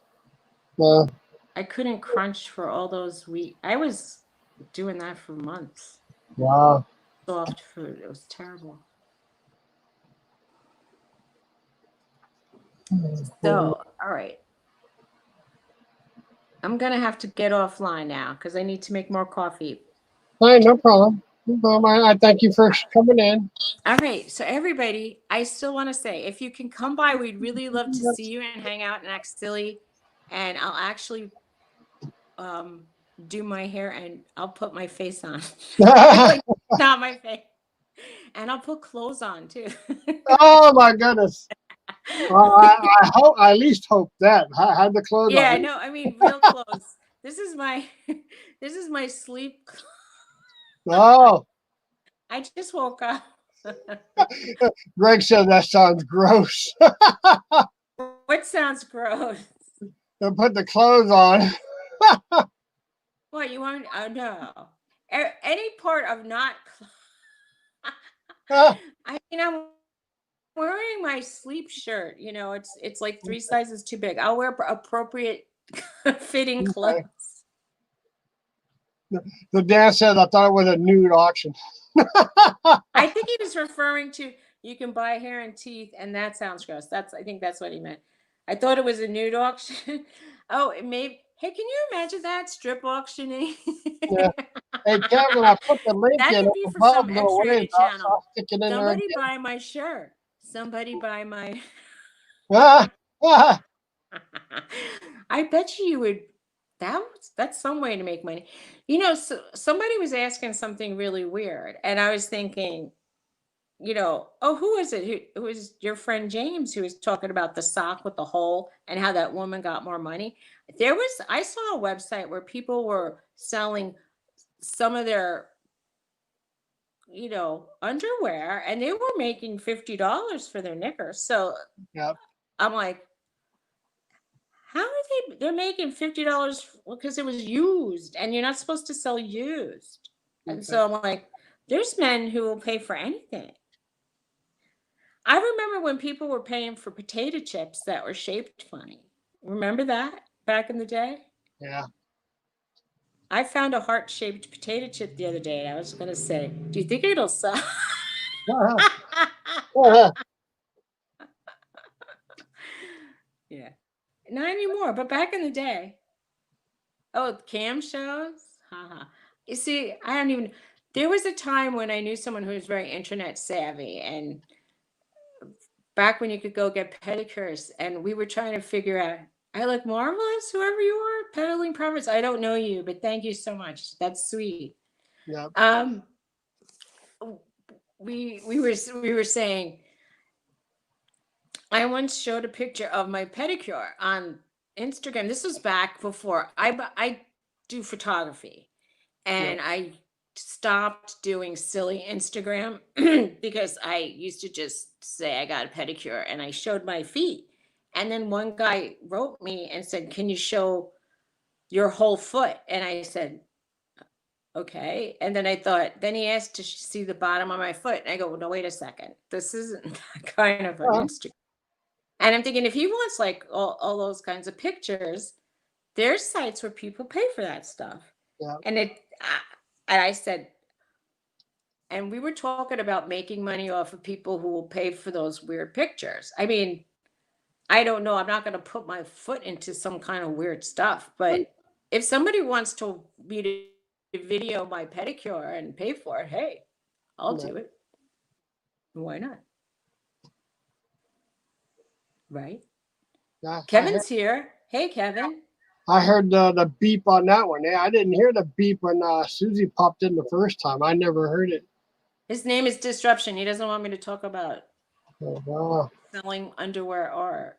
Uh, I couldn't crunch for all those weeks. I was doing that for months. wow. Soft food. It was terrible. So, all right. I'm gonna have to get offline now because I need to make more coffee. All right, no problem. No problem. I thank you for coming in. All right. So everybody, I still want to say if you can come by, we'd really love to see you and hang out and act silly. And I'll actually do my hair and I'll put my face on. Like not my face. And I'll put clothes on too. Oh my goodness. I hope. I at least hope that. I had the clothes Yeah, on. no, I mean real clothes. This is my this is my sleep. Oh, I just woke up. Greg said that sounds gross. What sounds gross? Put the clothes on. What you want? Oh no. Any part of not Ah, I mean, I'm wearing my sleep shirt. You know, it's like 3 sizes too big. I'll wear appropriate fitting okay. clothes. The Dan said I thought it was a nude auction. I think he was referring to you can buy hair and teeth, and that sounds gross. I think that's what he meant. I thought it was a nude auction. Oh, it may. Hey, can you imagine that strip auctioning? Yeah. Hey, Kevin, I put the link That in could be for above some the ways. X-rated I'll channel. stick it in there Somebody again. buy my shirt. Somebody buy my. Ah, ah, I bet you would. That's some way to make money. You know, so somebody was asking something really weird, and I was thinking, oh, who is it? Who was your friend James who was talking about the sock with the hole and how that woman got more money? I saw a website where people were selling some of their, underwear, and they were making $50 for their knickers. So yeah, I'm like, how are they're making $50 because it was used and you're not supposed to sell used. And okay. so I'm like, there's men who will pay for anything. I remember when people were paying for potato chips that were shaped funny. Remember that back in the day? Yeah. I found a heart-shaped potato chip the other day, and I was going to say, do you think it'll sell? Ah, ah, Yeah. Not anymore, but back in the day. Oh, cam shows? Haha. You see, I don't even. There was a time when I knew someone who was very internet savvy, and back when you could go get pedicures, and we were trying to figure out. I look marvelous, whoever you are, peddling promise. I don't know you, but thank you so much. That's sweet. yeah. Um, we were saying I once showed a picture of my pedicure on Instagram. This was back before I do photography, Yeah. and I stopped doing silly Instagram because I used to just say I got a pedicure and I showed my feet. And then one guy wrote me and said, "Can you show your whole foot?" And I said, "Okay." And then I thought, then he asked to see the bottom of my foot. And I go, well, "No, wait a second. This isn't that kind of an Ah, Instagram." And I'm thinking, if he wants like all those kinds of pictures, there's sites where people pay for that stuff. yeah. And and I said, and we were talking about making money off of people who will pay for those weird pictures. I mean, I don't know. I'm not going to put my foot into some kind of weird stuff, but if somebody wants to me to video my pedicure and pay for it, hey, I'll Yeah. do it. Why not? Right? Yeah. Kevin's here. Hey, Kevin. I heard the beep on that one. Yeah, I didn't hear the beep when Susie popped in the first time. I never heard it. His name is Disruption. He doesn't want me to talk about Oh, wow. selling underwear or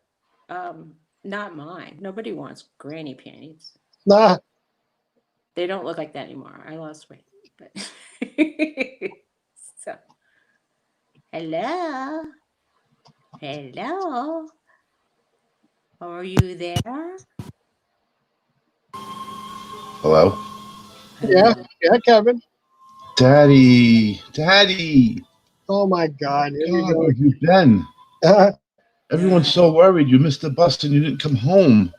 not mine. Nobody wants granny panties. Nah, They don't look like that anymore. I lost weight. But so hello. Hello. Are you there? Hello? yeah, Hello. yeah, Kevin. Daddy! Daddy! Oh my God, here we God, go. where have you been? Everyone's so worried you missed the bus and you didn't come home.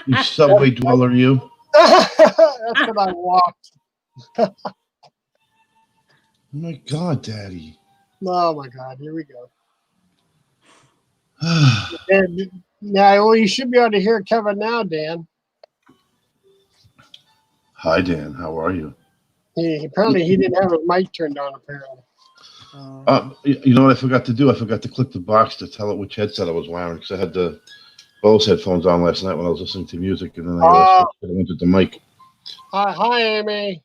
You subway dweller, you. That's when I walked. Oh my God, Daddy. Oh my God, here we go. And now, well, you should be able to hear Kevin now, Dan. Hi, Dan. How are you? Apparently he didn't have his mic turned on. Apparently. You know what I forgot to do? I forgot to click the box to tell it which headset I was wearing because I had the Bose headphones on last night when I was listening to music, and then I went to the mic. Hi, Amy.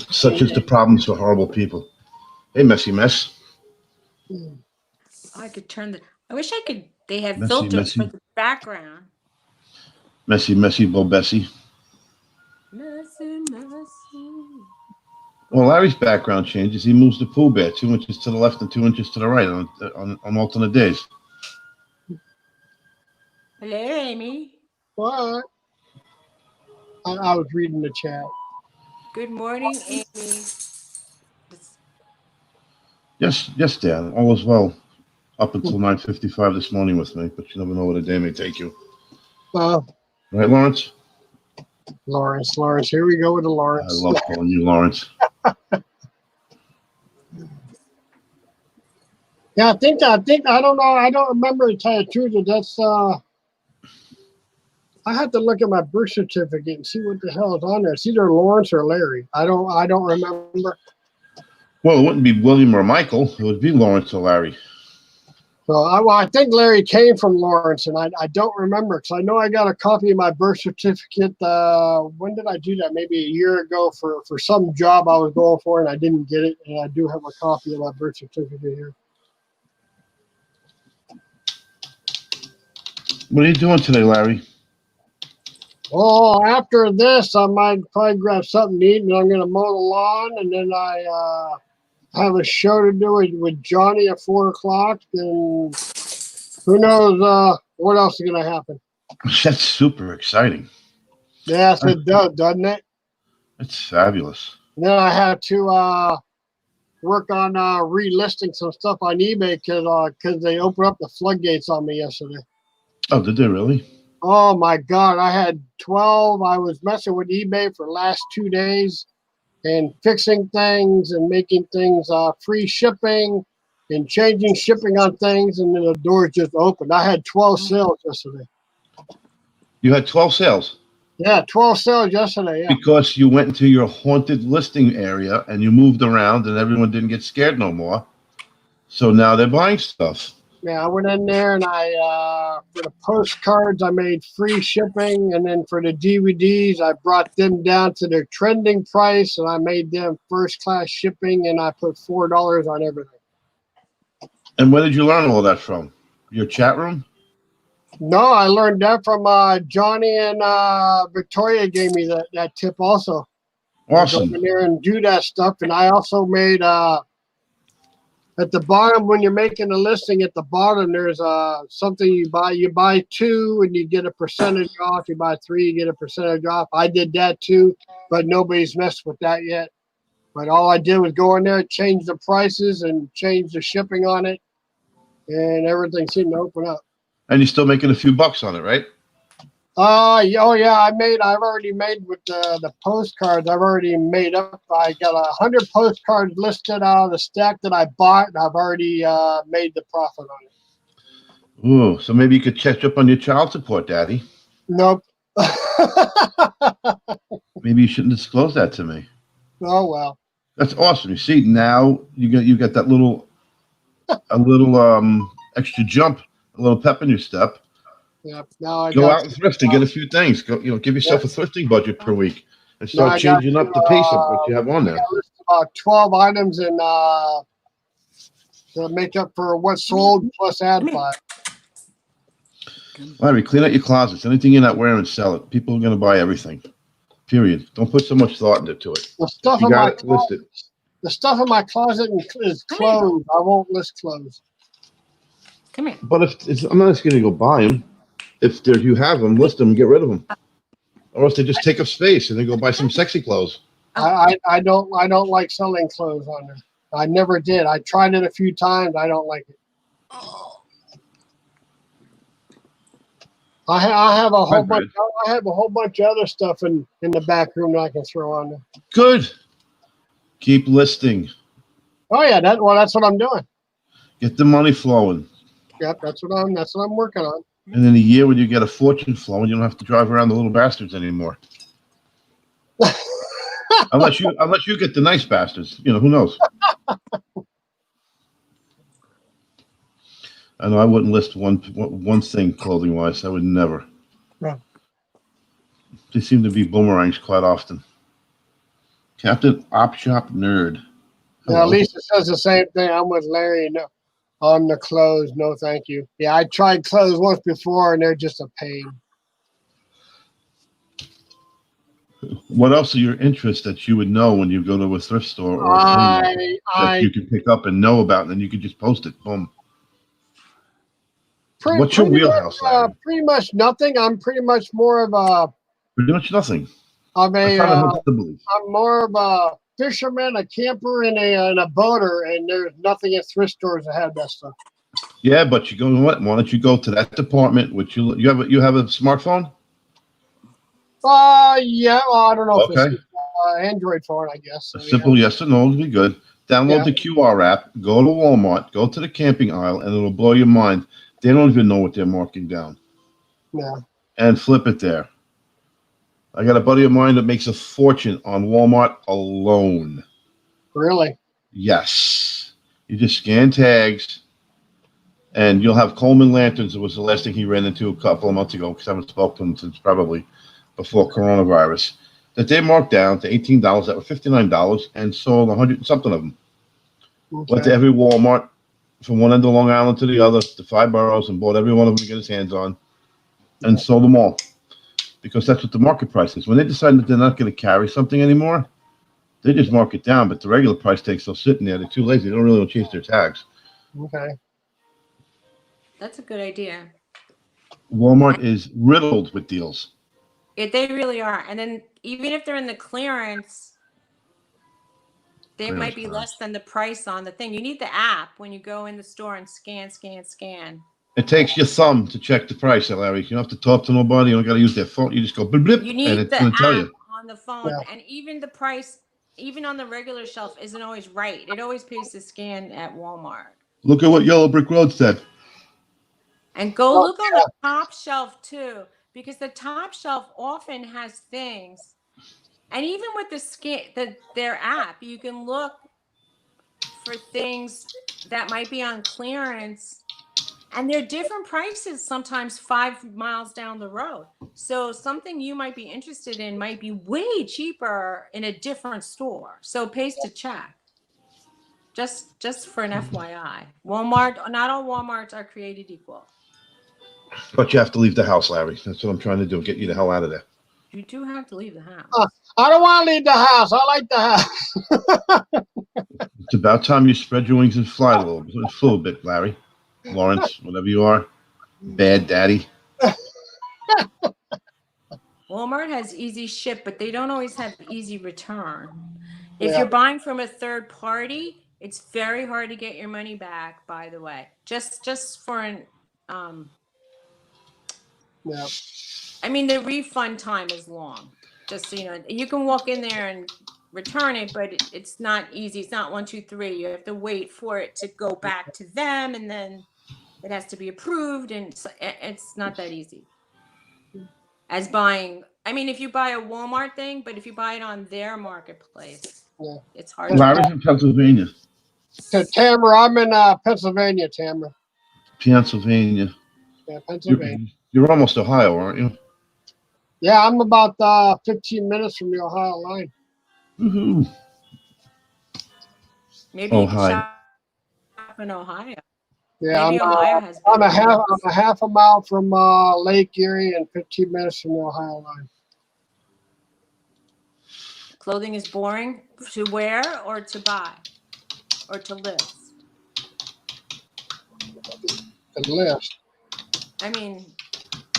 Such is the problems for horrible people. Hey, messy mess. I could turn the. I wish I could. They have Messy, filters for messy. the background. Messy, messy, Bo Bessie. Messy, messy. Well, Larry's background changes. He moves the Pooh Bear 2 inches to the left and 2 inches to the right on alternate days. Hello, Amy. What? I was reading the chat. Good morning, Amy. Yes, yes, Dan. All is well. Up until 9:55 this morning with me, but you never know what a day may take you. Uh, Right, Lawrence? Lawrence. Here we go with the I Lawrence. love calling you Lawrence. Yeah, I think, I don't know. I don't remember to tell you the truth. But that's, I have to look at my birth certificate and see what the hell is on there. It's either Lawrence or Larry. I don't remember. Well, it wouldn't be William or Michael. It would be Lawrence or Larry. So I think Larry came from Lawrence, and I don't remember because I know I got a copy of my birth certificate. When did I do that? Maybe a year ago for some job I was going for, and I didn't get it. And I do have a copy of my birth certificate here. What are you doing today, Larry? Oh, after this, I might probably grab something to eat, and I'm going to mow the lawn, and then I have a show to do with Johnny at 4 o'clock. And who knows what else is going to happen? That's super exciting. Yes, it does, doesn't it? It's fabulous. And then I had to work on relisting some stuff on eBay because they opened up the floodgates on me yesterday. Oh, did they really? Oh my God, I had 12. I was messing with eBay for the last 2 days and fixing things and making things free shipping and changing shipping on things, and then the doors just opened. I had 12 sales yesterday. You had 12 sales? Yeah, 12 sales yesterday, yeah. Because you went into your haunted listing area and you moved around and everyone didn't get scared no more. So now they're buying stuff. Yeah, I went in there and I, for the postcards, I made free shipping. And then for the DVDs, I brought them down to their trending price and I made them first class shipping, and I put $4 on everything. And where did you learn all that from? Your chat room? No, I learned that from Johnny and Victoria gave me that tip also. Awesome. Go in there and do that stuff. And I also made at the bottom, when you're making a listing, at the bottom there's something you buy. You buy 2 and you get a percentage off. You buy 3, you get a percentage off. I did that too, but nobody's messed with that yet. But all I did was go in there, change the prices and change the shipping on it, and everything seemed to open up. And you're still making a few bucks on it, right? Yeah, I've already made with the postcards. I've already made up. I got 100 postcards listed out of the stack that I bought, and I've already made the profit on it. Ooh, so maybe you could catch up on your child support, Daddy. Nope. Maybe you shouldn't disclose that to me. Oh well. That's awesome. You see, now you got that little extra jump, a little pep in your step. Yep. Now I Go out and thrift and get a few things. Go, give yourself a thrifting budget per week and start changing up the pace of what you have on there. I list about 12 items and to make up for what's sold plus ad buy. Larry, clean out your closets. Anything you're not wearing, sell it. People are going to buy everything. Period. Don't put so much thought into it. The stuff You in my got it, list it. The stuff in my closet is clothes. I won't list clothes. Come here. But if I'm not asking you to go buy them. If you have them, list them, get rid of them. Or else they just take up space and then go buy some sexy clothes. I don't like selling clothes on there. I never did. I tried it a few times. I don't like it. I have a whole bunch. I have a whole bunch of other stuff in the back room that I can throw on there. Good. Keep listing. Oh yeah, that's what I'm doing. Get the money flowing. Yep, that's what I'm working on. And in a year when you get a fortune flowing, you don't have to drive around the little bastards anymore. unless you get the nice bastards. Who knows? I know I wouldn't list one thing clothing wise. I would never. Yeah. They seem to be boomerangs quite often. Captain Op Shop Nerd. Yeah, Lisa says the same thing. I'm with Larry. No, on the clothes, no thank you. Yeah, I tried clothes once before, and they're just a pain. What else are your interests that you would know when you go to a thrift store or that you can pick up and know about, and then you can just post it? Boom. What's your wheelhouse? Pretty much nothing. I'm pretty much more of a. Pretty much nothing. I'm more of a fisherman, a camper, and a boater, and there's nothing at thrift stores that have that stuff. Yeah, but you go. What? Why don't you go to that department? Which you have a smartphone? Yeah. Well, I don't know if Okay. it's Android phone, I guess. So, A simple yes or no will be good. Download Yeah. the QR app. Go to Walmart. Go to the camping aisle, and it'll blow your mind. They don't even know what they're marking down. Yeah. And flip it there. I got a buddy of mine that makes a fortune on Walmart alone. Really? Yes. You just scan tags, and you'll have Coleman Lanterns. It was the last thing he ran into a couple of months ago because I haven't spoken to him since probably before coronavirus. That they marked down to $18 that were $59 and sold 100 and something of them. Okay. Went to every Walmart from one end of Long Island to the other, the 5 boroughs, and bought every one of them to get his hands on and sold them all. Because that's what the market price is. When they decide that they're not going to carry something anymore, they just mark it down. But the regular price tag's still sitting there. They're too lazy. They don't really want to change their tags. Okay. That's a good idea. Walmart is riddled with deals. They really are. And then even if they're in the clearance, they might be less than the price on the thing. You need the app when you go in the store and scan. It takes your thumb to check the price, Larry. You don't have to talk to nobody. You don't got to use their phone. You just go blip, blip, You and need it's the going to tell app you. on the phone. Yeah. And even the price, even on the regular shelf, isn't always right. It always pays to scan at Walmart. Look at what Yellow Brick Road said. And go look on the top shelf too, because the top shelf often has things. And even with their app, you can look for things that might be on clearance, and they're different prices sometimes 5 miles down the road. So something you might be interested in might be way cheaper in a different store. So it pays to check. Just for an FYI. Walmart, not all Walmarts are created equal. But you have to leave the house, Larry. That's what I'm trying to do. Get you the hell out of there. You do have to leave the house. I don't want to leave the house. I like the house. It's about time you spread your wings and fly a little bit, Larry. Lawrence, whatever you are. Bad daddy. Walmart has easy ship, but they don't always have easy return. If Yeah. you're buying from a third party, it's very hard to get your money back, by the way. Just for an Yeah. I mean, the refund time is long. Just so you know, you can walk in there and return it, but it's not easy. It's not 1, 2, 3. You have to wait for it to go back to them, and then it has to be approved, and it's not that easy. As buying, I mean, if you buy a Walmart thing, but if you buy it on their marketplace, Yeah. it's hard. Larry's in Pennsylvania. So, Tamara, I'm in Pennsylvania, Tamara. Pennsylvania. Yeah, Pennsylvania. You're almost Ohio, aren't you? Yeah, I'm about 15 minutes from the Ohio line. Woohoo. Maybe you Ohio. can shop in Ohio. Yeah, Maybe Ohio has I'm a better half a mile from Lake Erie and 15 minutes from the Ohio line. Clothing is boring to wear or to buy or to list. The list. I mean,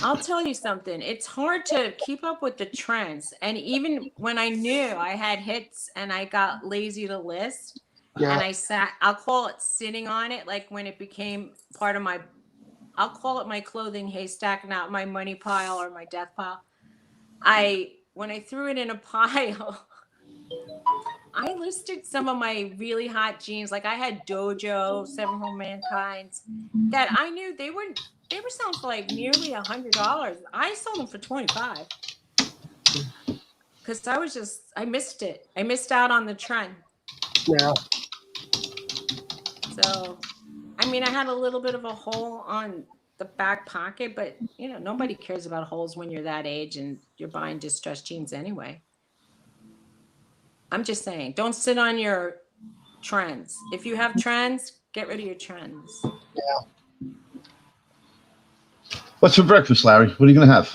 I'll tell you something. It's hard to keep up with the trends. And even when I knew I had hits and I got lazy to list, Yeah. and I'll call it sitting on it, like when it became part of I'll call it my clothing haystack, not my money pile or my death pile. When I threw it in a pile, I listed some of my really hot jeans. Like I had Dojo, Seven Home Mankind's, that I knew they were selling for like nearly $100. I sold them for $25 because I missed it. I missed out on the trend. Yeah. So, I mean, I had a little bit of a hole on the back pocket, but you know, nobody cares about holes when you're that age and you're buying distressed jeans anyway. I'm just saying, don't sit on your trends. If you have trends, get rid of your trends. Yeah. What's for breakfast, Larry? What are you going to have?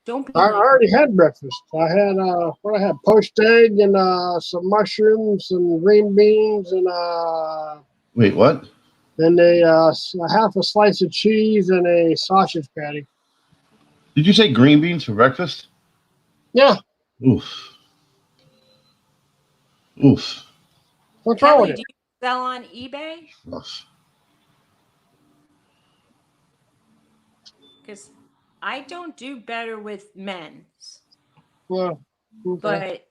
Don't be I already had breakfast. I had poached egg and some mushrooms and green beans and Wait, what? and a half a slice of cheese and a sausage patty. Did you say green beans for breakfast? Yeah. Oof. Oof. What's wrong with Kelly, it? do you sell on eBay? Oof. Because I don't do better with men's, Well, okay. but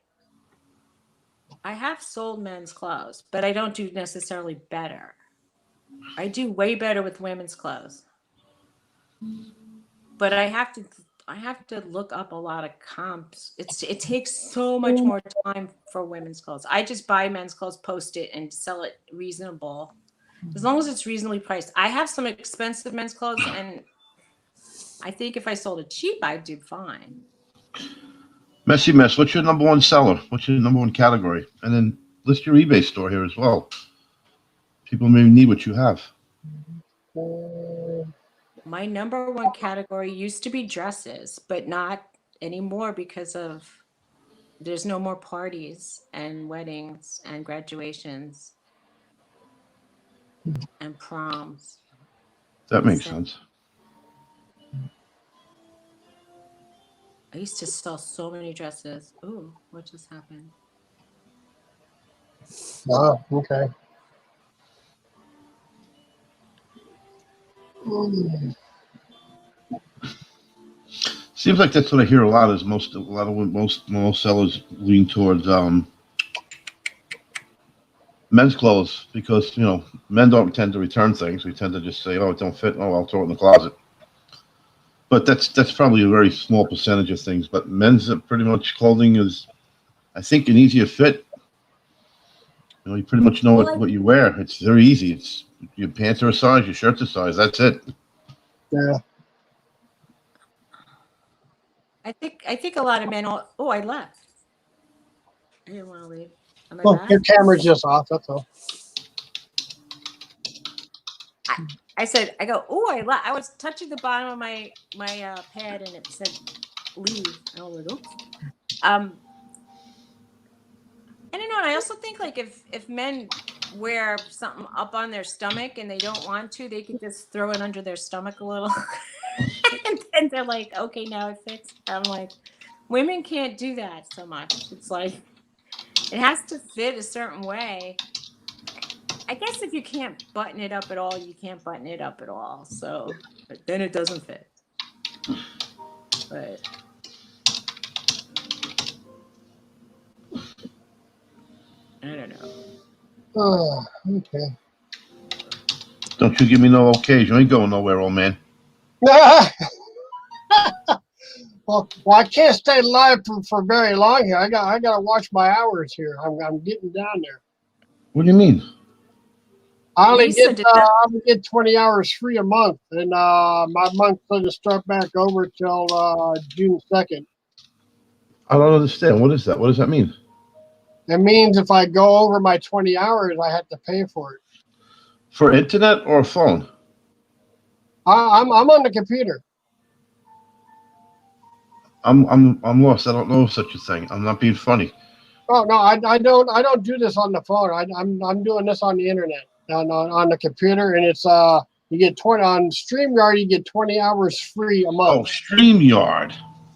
I have sold men's clothes, but I don't do necessarily better. I do way better with women's clothes. But I have to look up a lot of comps. It takes so much more time for women's clothes. I just buy men's clothes, post it, and sell it reasonable. As long as it's reasonably priced. I have some expensive men's clothes, and I think if I sold it cheap, I'd do fine. Messy Mess, what's your number one seller? What's your number one category? And then list your eBay store here as well. People may need what you have. My number one category used to be dresses, but not anymore because there's no more parties and weddings and graduations and proms. That makes So sense. I used to sell so many dresses. Ooh, what just happened? Oh, okay. Seems like that's what I hear a lot. Is most sellers lean towards men's clothes because men don't tend to return things. We tend to just say, "Oh, it don't fit. Oh, I'll throw it in the closet." But that's probably a very small percentage of things. But men's pretty much clothing is, I think, an easier fit. You pretty much know what you wear. It's very easy. It's your pants are a size, your shirt's a size. That's it. Yeah. I think a lot of men. I left. I didn't want to leave. Am I Well, back? your camera's just off. That's all. I said, I go, oh, I left. I was touching the bottom of my pad, and it said leave. And I was like, oops. I don't know. And I also think like if men wear something up on their stomach and they don't want to, they could just throw it under their stomach a little, and then they're like, okay, now it fits. I'm like, women can't do that so much. It's like it has to fit a certain way. I guess if you can't button it up at all, you can't button it up at all. So, but then it doesn't fit. But I don't know. Oh, okay. Don't you give me no okays. You ain't going nowhere, old man. Well, I can't stay live for very long here. I got to watch my hours here. I'm getting down there. What do you mean? I only Lisa, get 20 hours free a month, and my month's going to start back over till June 2nd. I don't understand. What is that? What does that mean? It means if I go over my 20 hours, I have to pay for it. For internet or phone? I'm on the computer. I'm lost. I don't know of such a thing. I'm not being funny. Oh no, I don't do this on the phone. I'm doing this on the internet on the computer, and it's you get 20 on StreamYard. You get 20 hours free a Oh, month. StreamYard.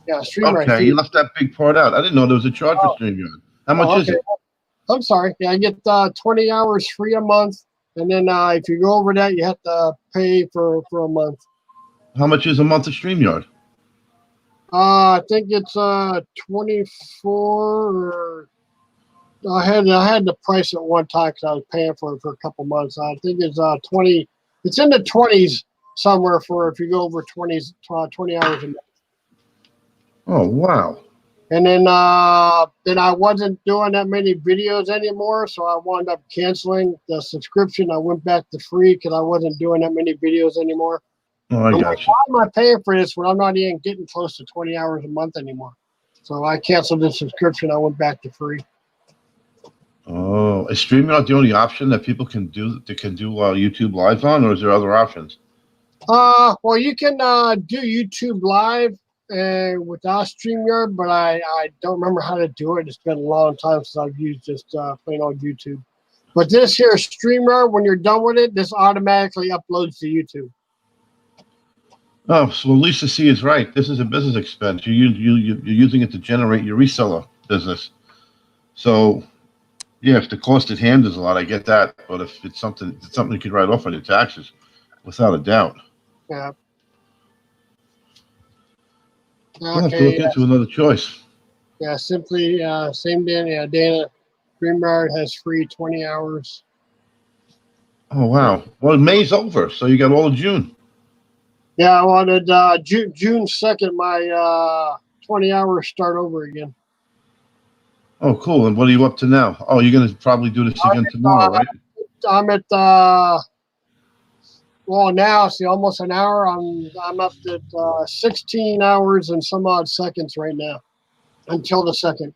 Yeah, StreamYard. Okay, you left that big part out. I didn't know there was a charge for StreamYard. How much is it? I'm sorry. Yeah, I get 20 hours free a month, and then if you go over that, you have to pay for a month. How much is a month of StreamYard? I think it's 24. Or I had the price at one time because I was paying for it for a couple months. I think it's 20. It's in the 20s somewhere for if you go over 20 hours a month. Oh wow! And then I wasn't doing that many videos anymore, so I wound up canceling the subscription. I went back to free because I wasn't doing that many videos anymore. Oh, I got you. Why am I paying for this when I'm not even getting close to 20 hours a month anymore? So I canceled the subscription. I went back to free. Oh, is StreamYard the only option that people can do? They can do YouTube Live on, or is there other options? Well, you can do YouTube Live without StreamYard, but I don't remember how to do it. It's been a long time since I've used just plain old YouTube. But this here StreamYard, when you're done with it, this automatically uploads to YouTube. Oh, so Lisa C is right. This is a business expense. You're using it to generate your reseller business. So Yeah, if the cost at hand is a lot, I get that. But if it's something you could write off on your taxes, without a doubt. Yeah. We'll have to Okay. look into another choice. Yeah. Simply, same day. Yeah. Dana, StreamYard has free 20 hours. Oh wow. Well, May's over, so you got all of June. Yeah. I wanted June 2nd. My 20 hours start over again. Oh, cool. And what are you up to now? Oh, you're gonna probably do this again tomorrow, right? I'm at well now. See, almost an hour. I'm up at 16 hours and some odd seconds right now until the 2nd.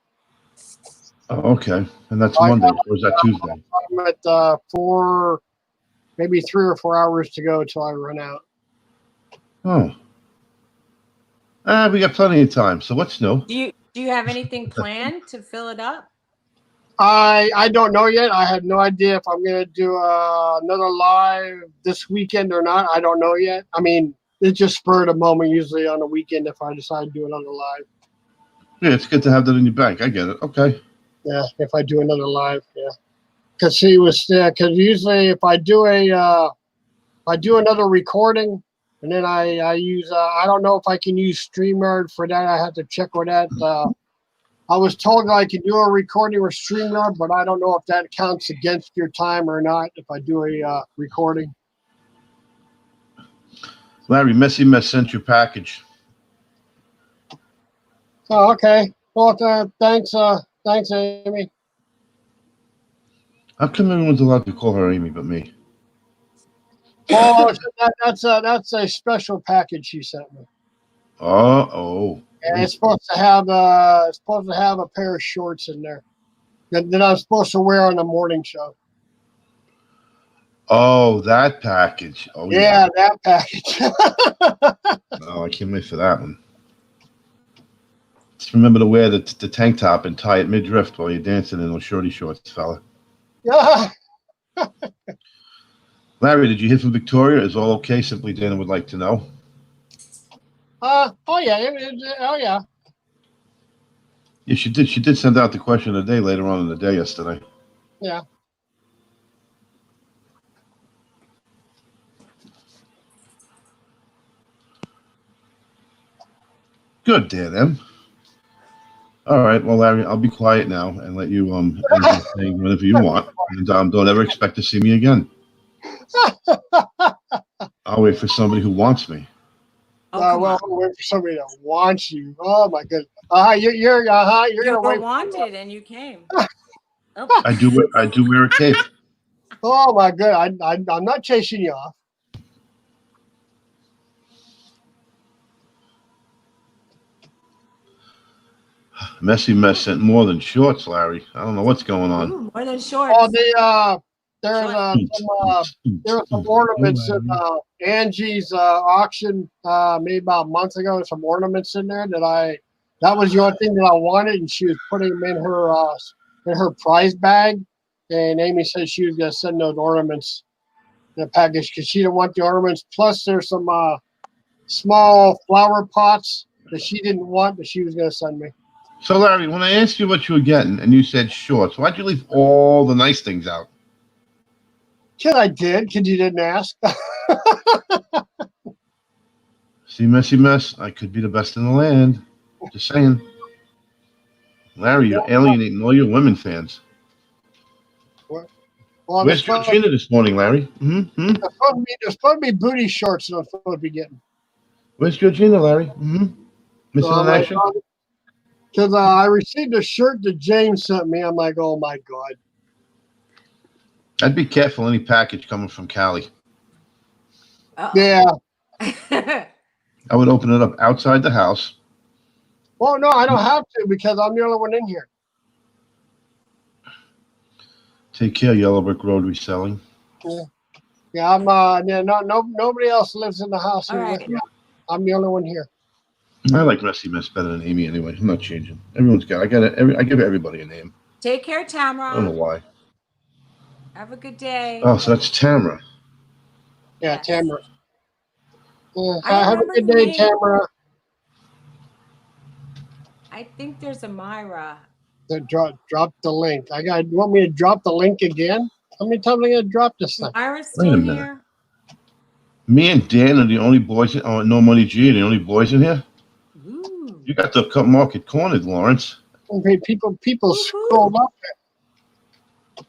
Oh, okay. And that's I- Monday, or is that Tuesday? I'm at 4, maybe 3 or 4 hours to go till I run out. Oh. We got plenty of time. So what's new? Do you have anything planned to fill it up? I don't know yet. I have no idea if I'm gonna do another live this weekend or not. I don't know yet. I mean, it's just spur of the moment. Usually on the weekend, if I decide to do another live. Yeah, it's good to have that in your bank. I get it. Okay. Yeah, if I do another live, yeah. Because because usually if I do another recording, and then I use I don't know if I can use StreamYard for that. I have to check with that. I was told that I could do a recording with StreamYard, but I don't know if that counts against your time or not. If I do a recording. Larry, Messy Mess sent your package. Oh, okay. Well, thanks, Amy. How come everyone's allowed to call her Amy but me? Oh, that's a special package she sent me. Oh. And it's supposed to have a pair of shorts in there that I'm supposed to wear on the morning show. Oh, that package. Oh Yeah, that package. Oh, I can't wait for that one. Just remember to wear the tank top and tie it midriff while you're dancing in those shorty shorts, fella. Yeah. Larry, did you hear from Victoria? Is all okay? Simply Dana would like to know. Oh yeah. Oh yeah. Yeah, she did. She did send out the question of the day later on in the day yesterday. Yeah. Good, Dan M. All right, well, Larry, I'll be quiet now and let you end your thing whenever you want, and don't ever expect to see me again. I'll wait for somebody who wants me. Oh, come Well, on. wait for somebody that wants you. Oh my goodness. You're You gonna were wait. wanted and you came. Oh, I do wear a cape. Oh my good. I'm not chasing you off. Messy Mess sent more than shorts, Larry. I don't know what's going on. ooh, more than shorts. Oh, there were some ornaments in Angie's auction maybe about a month ago. Some ornaments in there that was the only thing that I wanted, and she was putting them in her prize bag. And Amy said she was gonna send those ornaments in a package because she didn't want the ornaments. Plus, there's some small flower pots that she didn't want that she was gonna send me. So, Larry, when I asked you what you were getting and you said shorts, why'd you leave all the nice things out? Because I did, because you didn't ask. See, Messy Mess, I could be the best in the land. Just saying. Larry, you're alienating all your women fans. Well, Where's Georgina this morning, Larry? Mm-hmm. There's supposed to be booty shorts that I'm supposed to be getting. Where's Georgina, Larry? Mm-hmm. Missing in action? Because I received a shirt that James sent me. I'm like, oh my God. I'd be careful any package coming from Cali. Uh-oh. Yeah. I would open it up outside the house. Well, no, I don't have to because I'm the only one in here. Take care, Yellow Brick Road reselling. Yeah, I'm. Nobody else lives in the house here with me. I'm the only one here. I like Messy Mess better than Amy anyway. I'm not changing. I give everybody a name. Take care, Tamara. I don't know why. Have a good day. Oh, so that's Tamara. Yeah, Yes. Tamara. Yeah, I have a remember good the day, name. Tamara. I think there's a Myra. Drop the link. You want me to drop the link again? How many times am I gonna drop this thing? Myra's Wait a still minute. here. Me and Dan are the only boys. No Money G are the only boys in here. Ooh. You got the market cornered, Lawrence. Okay, people scroll up.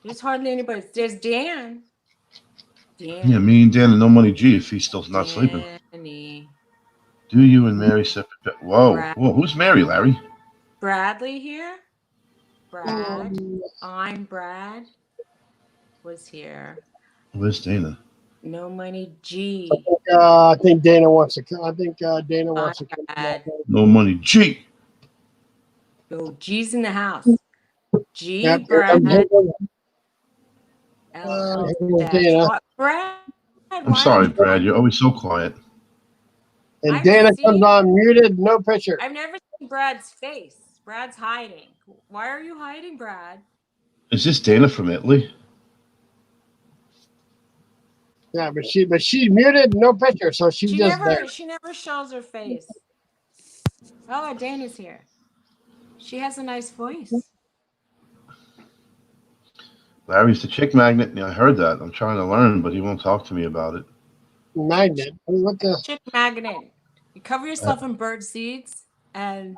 There's hardly anybody. There's Dan. Dan. Yeah, me and Dan and No Money G if he's still not sleeping. Danny. Do you and Mary separate bed? Whoa. Brad. Whoa. Who's Mary, Larry? Bradley here. Brad. Mm, I'm Brad. Was here. Where's Dana? No Money G. I think Dana wants to. I think Dana wants to come. Brad. No Money G. Yo, G's in the house. G. Yep, Brad. Dana. L. Dana. What? Brad. I'm sorry, Brad. You're always so quiet. And I've Dana comes seen- on muted, no picture. I've never seen Brad's face. Brad's hiding. Why are you hiding, Brad? Is this Dana from Italy? Yeah, but she's muted, no picture, so she's She just there. never shows her face. Oh, Dana's here. She has a nice voice. Larry's the chick magnet. Yeah, I heard that. I'm trying to learn, but he won't talk to me about it. Magnet. What the? Chick magnet. You cover yourself in bird seeds and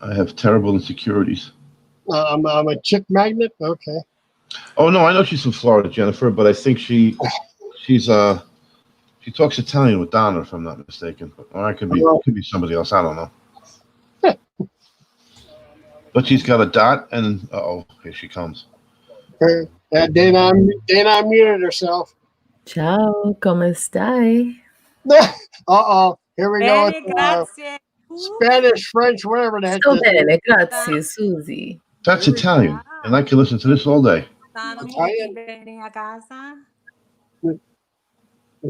I have terrible insecurities. I'm a chick magnet. Okay. Oh no, I know she's from Florida, Jennifer, but I think she talks Italian with Donna, if I'm not mistaken. Or it could be somebody else. I don't know. But she's got a dot, and here she comes. Dana muted herself. Ciao, come stai? Here we go. Bene, With, grazie. Spanish, French, whatever the heck. Sto this is. bene, grazie, Susie. That's Italian, and I can listen to this all day. Italian? Bene a casa.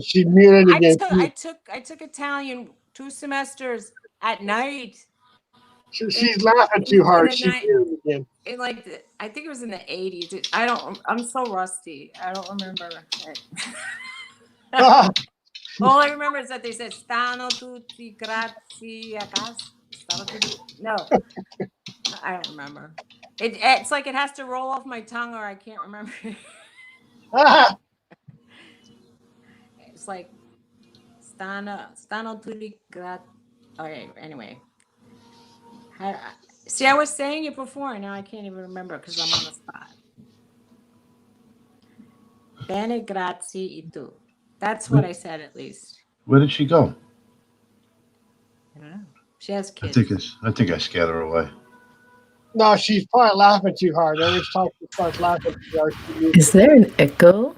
She's muted again. I took Italian 2 semesters at night. She's laughing too hard. She's muted again. In I think it was in the 80s. I'm so rusty. I don't remember it. All I remember is that they said "Stanno tutti grazie a casa." No, I don't remember. It's like it has to roll off my tongue, or I can't remember. It's like "Stanno tutti grazie." Okay, anyway. See, I was saying it before, and now I can't even remember because I'm on the spot. Bene grazie e tu. That's what I said, at least. Where did she go? I don't know. She has kids. I think I scared her away. No, she's probably laughing too hard. Every time she starts laughing too hard, she mutes. Is there an echo?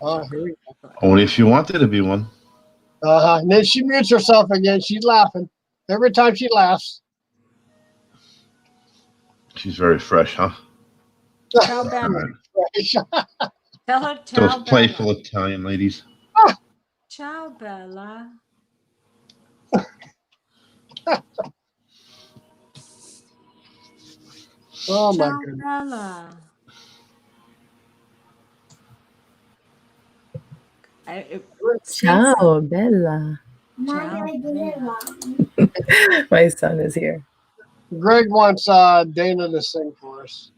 Oh, here we go. Only if you want there to be one. And then she mutes herself again. She's laughing every time she laughs. She's very fresh, huh? Ciao, Bella. Tell her, ciao, Those Bella. playful Italian ladies. Ciao, Bella. Oh my Ciao, goodness. Bella. Ciao, Bella. Ciao, Bella. My son is here. Greg wants Dana to sing for us.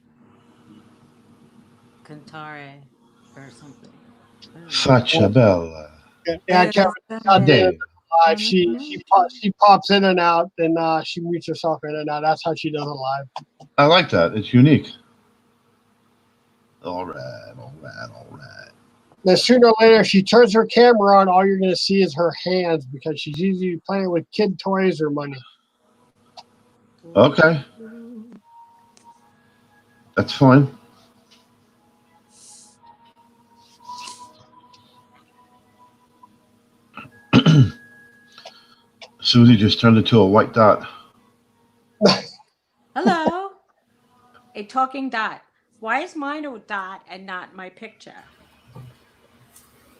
Cantare or something. Faccia bella. Yeah, I can't Dana Dave. live. She pops in and out, and she mutes herself in and out. That's how she does it live. I like that. It's unique. All right. Then sooner or later, she turns her camera on. All you're going to see is her hands because she's usually playing with kid toys or money. Okay. That's fine. Susie just turned into a white dot. Hello. A talking dot. Why is mine a dot and not my picture?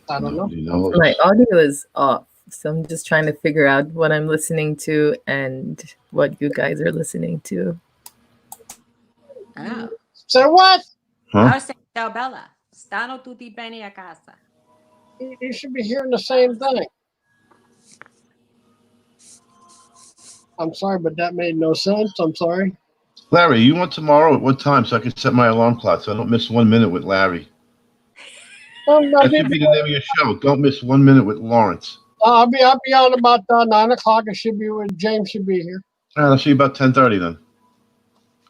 I don't know. You know, My audio is off, so I'm just trying to figure out what I'm listening to and what you guys are listening to. Oh. So what? I huh? was saying, ciao, Bella. Stanno tutti bene a casa. You should be hearing the same thing. I'm sorry, but that made no sense. I'm sorry. Larry, you want tomorrow at what time so I can set my alarm clock so I don't miss 1 minute with Larry? That should be the name of your show. Don't miss 1 minute with Lawrence. I'll be on about 9 o'clock. It should be when James should be here. All right, I'll see you about 10:30 then.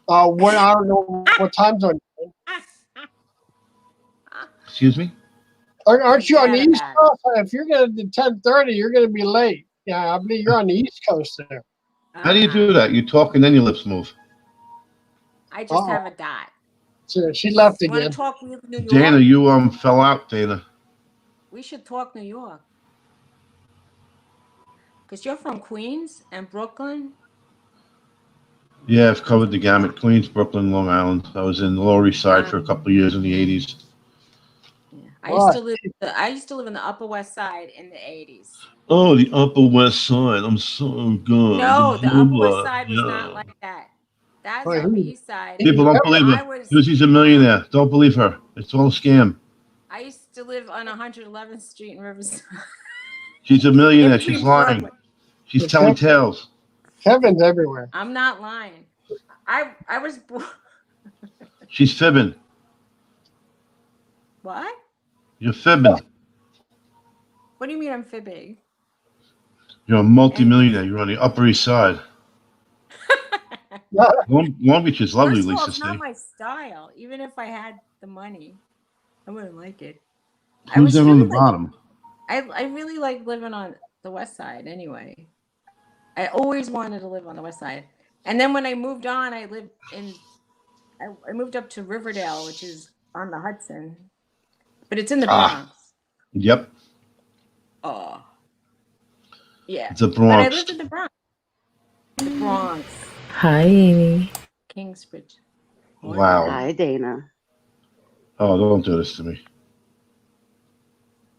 When I don't know what time zone. Excuse me? Aren't you on the Forget East about it. Coast? If you're gonna do 10:30, you're gonna be late. Yeah, I believe you're on the East Coast there. How do you do that? You talk and then your lips move. I just Uh-oh. have a dot. So she left You want again. to talk New York? Dana, you fell out, Dana. We should talk New York. Because you're from Queens and Brooklyn. Yeah, I've covered the gamut. Queens, Brooklyn, Long Island. I was in the Lower East Side for a couple of years in the 80s. Yeah. I used to live in the Upper West Side in the 80s. Oh, the Upper West Side. I'm so good. No, the Upper West Side was not like that. That's Wait, Upper who- East Side. People don't believe I her. was- Susie's a millionaire. Don't believe her. It's all a scam. I used to live on 111th Street in Riverside. She's a millionaire. In She's lying. Brooklyn. She's telling tales. Kevin's everywhere. I'm not lying. I was born. She's fibbing. What? You're fibbing. What do you mean I'm fibbing? You're a multimillionaire. You're on the Upper East Side. Long Beach is lovely, First of all, Lisa it's not Steve. my style. Even if I had the money, I wouldn't like it. Who's that on the really bottom? I really like living on the West Side anyway. I always wanted to live on the West Side. And then when I moved on, I moved up to Riverdale, which is on the Hudson. But it's in the Bronx. Yep. Oh. Yeah. It's a But I Bronx. lived in the Bronx. The Bronx. Hi, Amy. Kingsbridge. Wow. Hi, Dana. Oh, don't do this to me.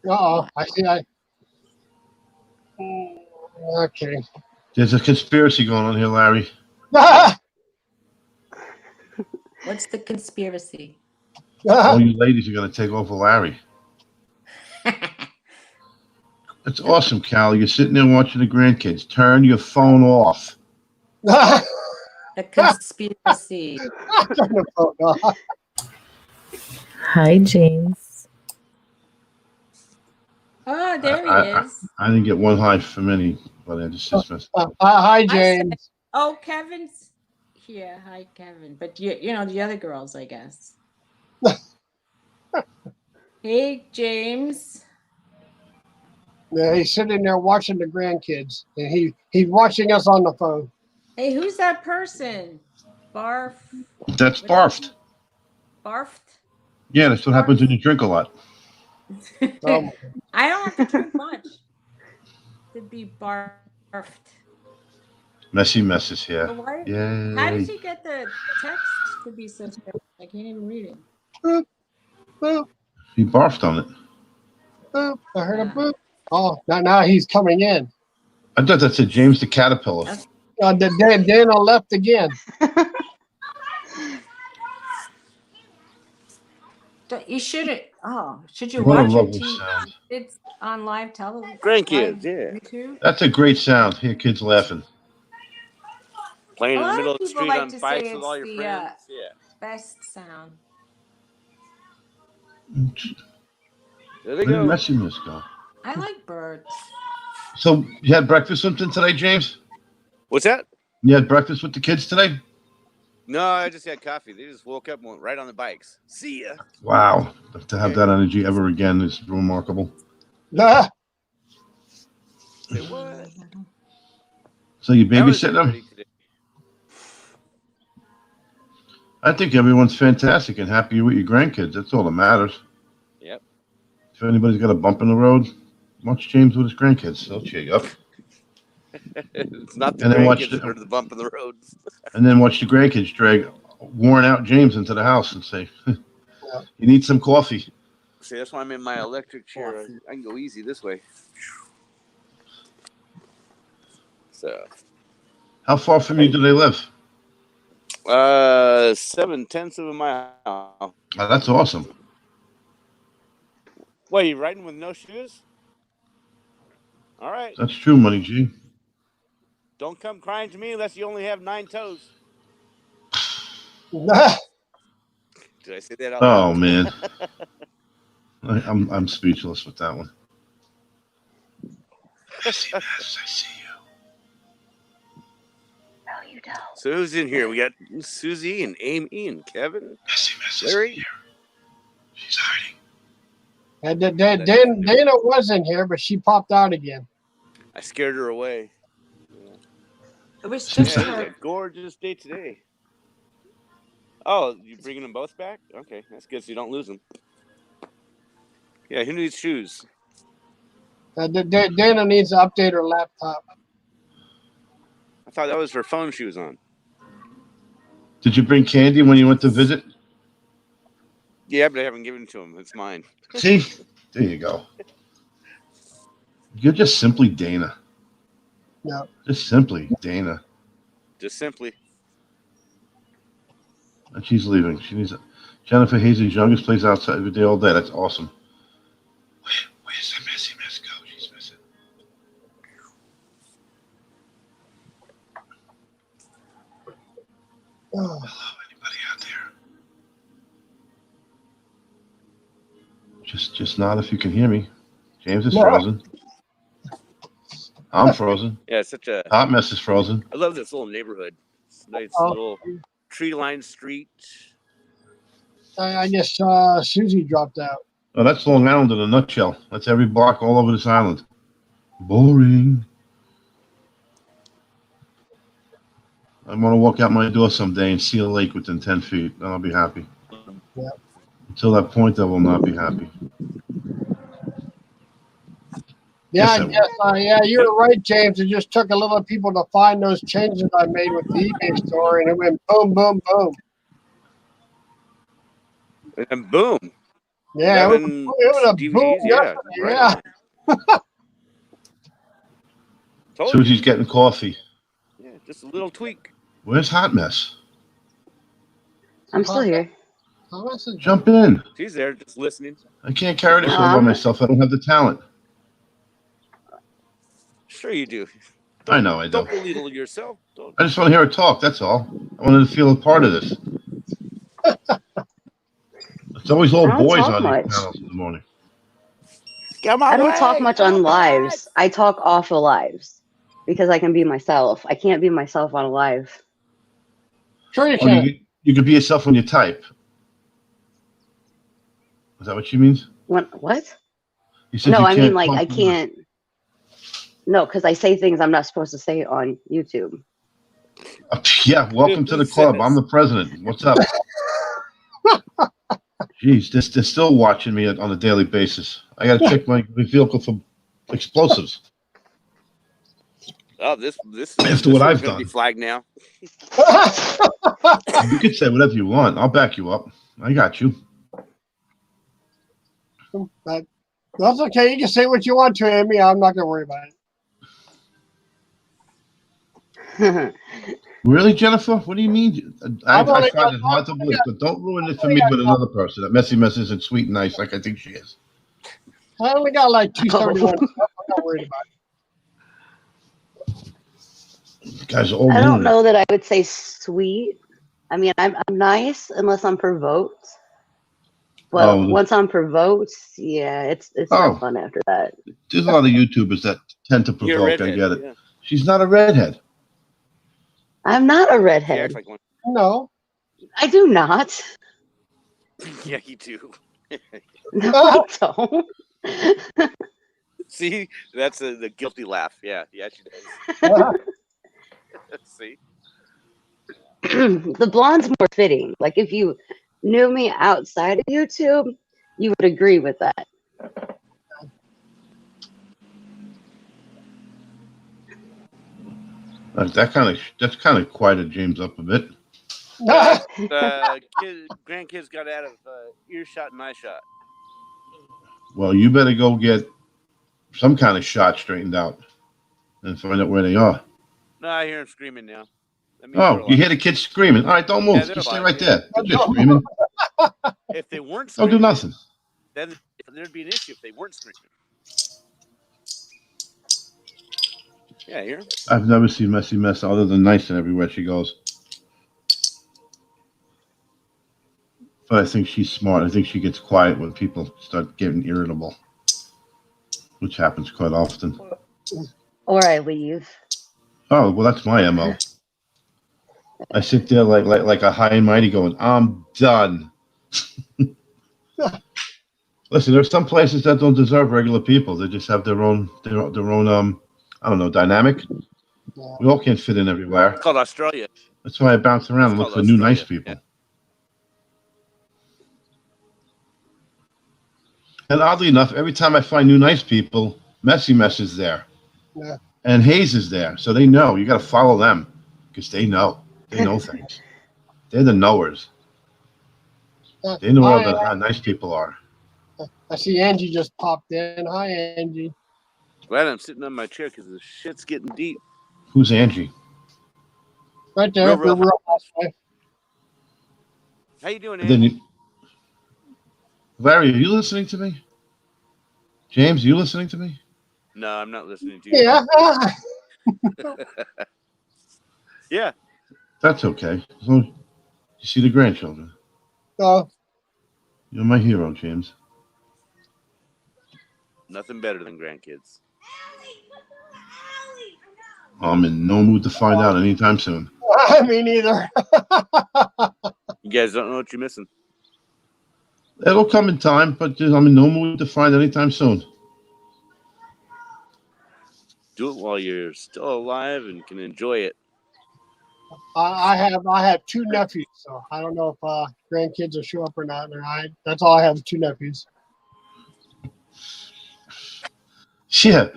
I see. Okay. There's a conspiracy going on here, Larry. What's the conspiracy? All you ladies are going to take over Larry. It's awesome, Cal. You're sitting there watching the grandkids. Turn your phone off. A conspiracy. Hi, James. Oh, there he is. I didn't get one high from anybody. I just messed up. Hi, James. Oh, Kevin's here. Hi, Kevin. But you know the other girls, I guess. Hey, James. Yeah, he's sitting there watching the grandkids, and he's watching us on the phone. Hey, who's that person? Barf. That's barfed. Barfed? Yeah, that's what happens when you drink a lot. Um, I don't have to drink much to be barfed. Messy messes here. But why- Yay. How did you get the text to be so special? I can't even read it. boop, He barfed on it. boop. I heard a boop. Oh, now he's coming in. I thought that said James the Caterpillar. Dana left again. You shouldn't. Oh, should you What a watch your lovely TV? sound. It's on live television. Grandkids, live yeah. YouTube. That's a great sound. Hear kids laughing. Playing A in the lot middle of of the people street like on to bikes say with all it's your the, friends. Yeah. Best sound. There they Where did go. messiness go? I like birds. So you had breakfast something today, James? What's that? You had breakfast with the kids today? No, I just had coffee. They just woke up and went right on the bikes. See ya. Wow. To have that energy ever again is remarkable. Ah, Say what? So you How is babysitting them? everybody today? I think everyone's fantastic and happy with your grandkids. That's all that matters. Yep. If anybody's got a bump in the road, watch James with his grandkids. They'll cheer you up. It's not the And then watch grandkids that are the bump in the roads. And then watch the grandkids drag worn out James into the house and say, you need some coffee. See, that's why I'm in my electric chair. I can go easy this way. So, How far from you do they live? 7/10 of a mile. Oh, that's awesome. What, you riding with no shoes? All right. That's true, Money G. Don't come crying to me unless you only have 9 toes. Did I say that out loud? Oh man, I'm speechless with that one. Messy Mess, I see you. No, you don't. So who's in here? We got Susie and Amy and Kevin. Messy Mess Larry? is here. She's hiding. And Dana was in here, but she popped out again. I scared her away. It was Yeah, just Yeah, it is her. a gorgeous day today. Oh, you bringing them both back? Okay, that's good. So you don't lose them. Yeah, who needs shoes? Dana needs to update her laptop. I thought that was her phone she was on. Did you bring candy when you went to visit? Yeah, but I haven't given it to him. It's mine. See, there you go. You're just simply Dana. Yeah. Just simply Dana. Just simply. And she's leaving. She needs Jennifer Hazy's youngest plays outside every day, all day. That's awesome. Where's the Messy Mess go? She's missing. Oh, Hello, anybody out there? Just nod if you can hear me. James is No. frozen. I'm frozen. Yeah, it's such a. Hot Mess is frozen. I love this little neighborhood. It's a nice Oh. little tree-lined street. I guess Susie dropped out. Oh, that's Long Island in a nutshell. That's every block all over this island. Boring. I want to walk out my door someday and see a lake within 10 feet. Then I'll be happy. Yeah. Until that point, I will not be happy. Yeah, Yes, yeah, you're right, James. It just took a little people to find those changes I made with the eBay store, and it went boom, boom, boom. And boom. Yeah, it 11 was a DVDs, boom. yeah. Yeah. Right. Told you. Susie's getting coffee. Yeah, just a little tweak. Where's Hot Mess? I'm still here. Oh, that's a- Jump in. She's there, just listening. I can't carry this all by myself. I don't have the talent. Sure you do. I know I Don't don't. belittle yourself. Don't. I just want to hear her talk. That's all. I wanted to feel a part of this. It's always all I don't boys talk on much. these panels in the morning. Come I on, don't talk much on lives. I talk off of lives because I can be myself. I can't be myself on a live. Sure you Oh, can. you can be yourself when you type. Is that what she means? What? You said No, you I can't mean like talk I to- can't. No, because I say things I'm not supposed to say on YouTube. Yeah, welcome to the club. I'm the president. What's up? Jeez, they're still watching me on a daily basis. I got to check my vehicle for explosives. Oh, this After what I've gonna be done. flagged now. You can say whatever you want. I'll back you up. I got you. But that's okay. You can say what you want to, Amy. I'm not going to worry about it. Really, Jennifer? What do you mean? I I've only find got- it hard to believe, but don't ruin it for me with another person. That Messy Mess isn't sweet and nice like I think she is. I only got like 271. I'm not worried about it. You guys are all I don't ruining it. know that I would say sweet. I mean, I'm nice unless I'm provoked. But Oh. once I'm provoked, yeah, it's Oh. not fun after that. There's a lot of YouTubers that tend to You're a provoke. I redhead. get it. Yeah. She's not a redhead. I'm not a She redhead. acts like one. No. I do not. Yeah, you do. No, I don't. See, that's the guilty laugh. Yeah, she does. See, The blonde's more fitting. Like if you knew me outside of YouTube, you would agree with that. That's kind of quieted James up a bit. grandkids got out of earshot and eye shot. Well, you better go get some kind of shot straightened out and find out where they are. No, I hear them screaming now. That means they're Oh, you alive. hear the kids screaming. All right, don't move. Yeah, they're Just stay alive, right yeah. there. They're just screaming. If they weren't Don't screaming, do nothing. then there'd be an issue if they weren't screaming. Yeah, here. I've never seen Messy Mess other than nice and everywhere she goes. But I think she's smart. I think she gets quiet when people start getting irritable, which happens quite often. Or I leave. Oh, well, that's my MO. I sit there like a high and mighty going, I'm done. Listen, there's some places that don't deserve regular people. They just have their own I don't know, dynamic. Yeah. We all can't fit in everywhere. It's called Australia. That's why I bounce around and It's look for called new nice Australia, people. And oddly enough, every time I find new nice people, Messy Mess is there. Yeah. And Hayes is there. So they know. You got to follow them because they know. They know things. They're the knowers. They know how nice people are. I see Angie just popped in. Hi, Angie. Glad I'm sitting on my chair because the shit's getting deep. Who's Angie? Right there. Real Real Housewives. How you doing, And then Andy? Larry, are you listening to me? James, are you listening to me? No, I'm not listening to you. Yeah. Yeah. That's okay. As long as you see the grandchildren. Oh, You're my hero, James. Nothing better than grandkids. I'm in no mood to find out anytime soon. me neither. You guys don't know what you're missing. It'll come in time, but I'm in no mood to find anytime soon. Do it while you're still alive and can enjoy it. I have two nephews, so I don't know if grandkids will show up or not. That's all I have, 2 nephews. Yeah.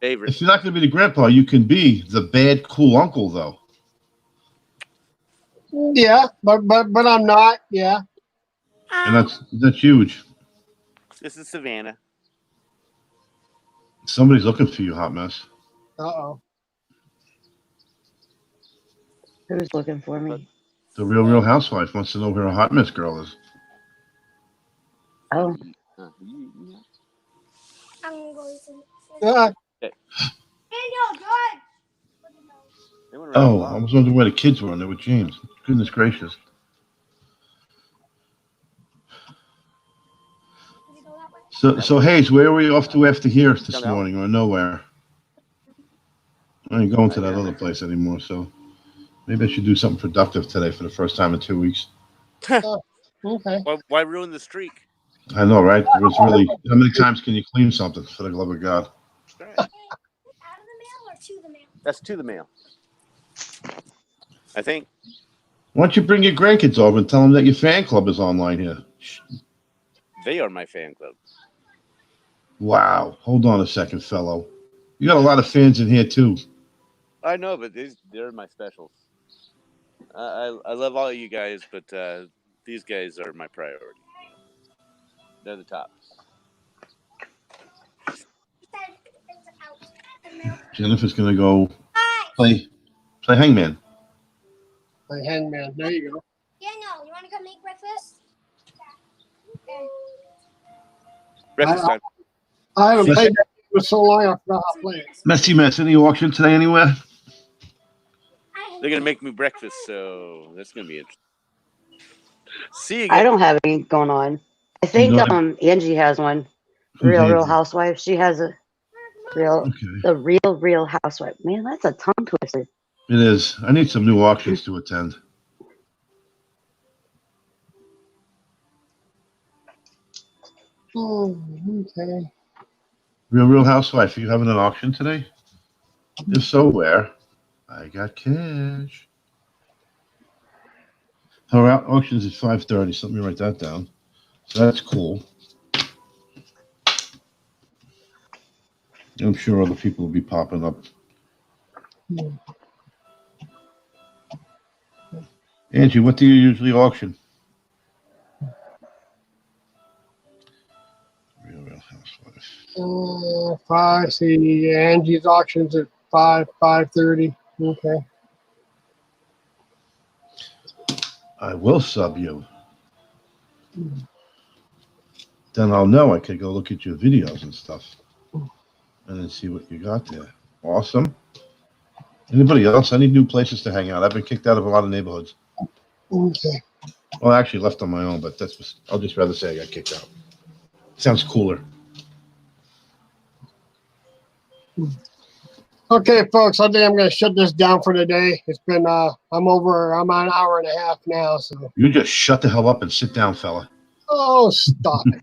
Favorite. If you're not going to be the grandpa, you can be the bad, cool uncle, though. Yeah, but I'm not. Yeah. And that's huge. This is Savannah. Somebody's looking for you, hot mess. Uh-oh. Who's looking for me? The real housewife wants to know where a hot mess girl is. Oh, I'm going to. Yeah. Daniel, George. They went around a Oh, lot. I was wondering where the kids were, and they were James. Goodness gracious. Did you go that way? So Hayes, where were you off to after here this Down out. morning, or nowhere? I ain't going to that other place anymore, so maybe I should do something productive today for the first time in 2 weeks. Okay. Why ruin the streak? I know, right? It was really. How many times can you clean something? For the love of God. Right. Out of the mail or to the mail? That's to the mail. I think. Why don't you bring your grandkids over and tell them that your fan club is online here? They are my fan club. Wow. Hold on a second, fellow. You got a lot of fans in here, too. I know, but they're my specials. I love all of you guys, but these guys are my priority. They're the tops. Jennifer's going to go Hi. play hangman. Like hangman. There you go. Daniel, you want to come make breakfast? Okay. Breakfast time. I haven't played that game for so long, I forgot how to play it. Messy Mess, any auction today anywhere? They're gonna make me breakfast, so that's gonna be interesting. See you guys. I don't have any going on. I think don't Angie has one. Who's Real Angie? housewife. She has a Okay. real housewife. Man, that's a tongue twister. It is. I need some new auctions to attend. Okay. Real Housewife, are you having an auction today? If so, where? I got cash. Our auction's at 5:30, so let me write that down. So that's cool. I'm sure other people will be popping up. Angie, what do you usually auction? Real Housewife. 5. See, Angie's auction's at 5:30. Okay. I will sub you. Then I'll know I could go look at your videos and stuff. And then see what you got there. Awesome. Anybody else? I need new places to hang out. I've been kicked out of a lot of neighborhoods. Okay. Well, I actually left on my own, but I'll just rather say I got kicked out. Sounds cooler. Okay, folks, I think I'm going to shut this down for today. It's been, I'm on an hour and a half now, so. You just shut the hell up and sit down, fella. Oh, stop it.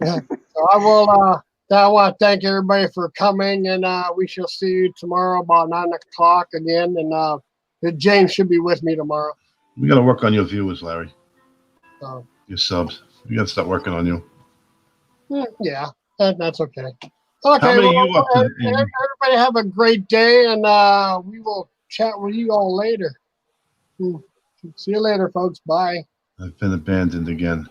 So I want to thank everybody for coming, and we shall see you tomorrow about 9 o'clock again. And James should be with me tomorrow. We got to work on your viewers, Larry. So, Your subs. We got to start working on you. yeah, that's okay. How Okay, many well, you up to? everybody have a great day, and we will chat with you all later. See you later, folks. Bye. I've been abandoned again.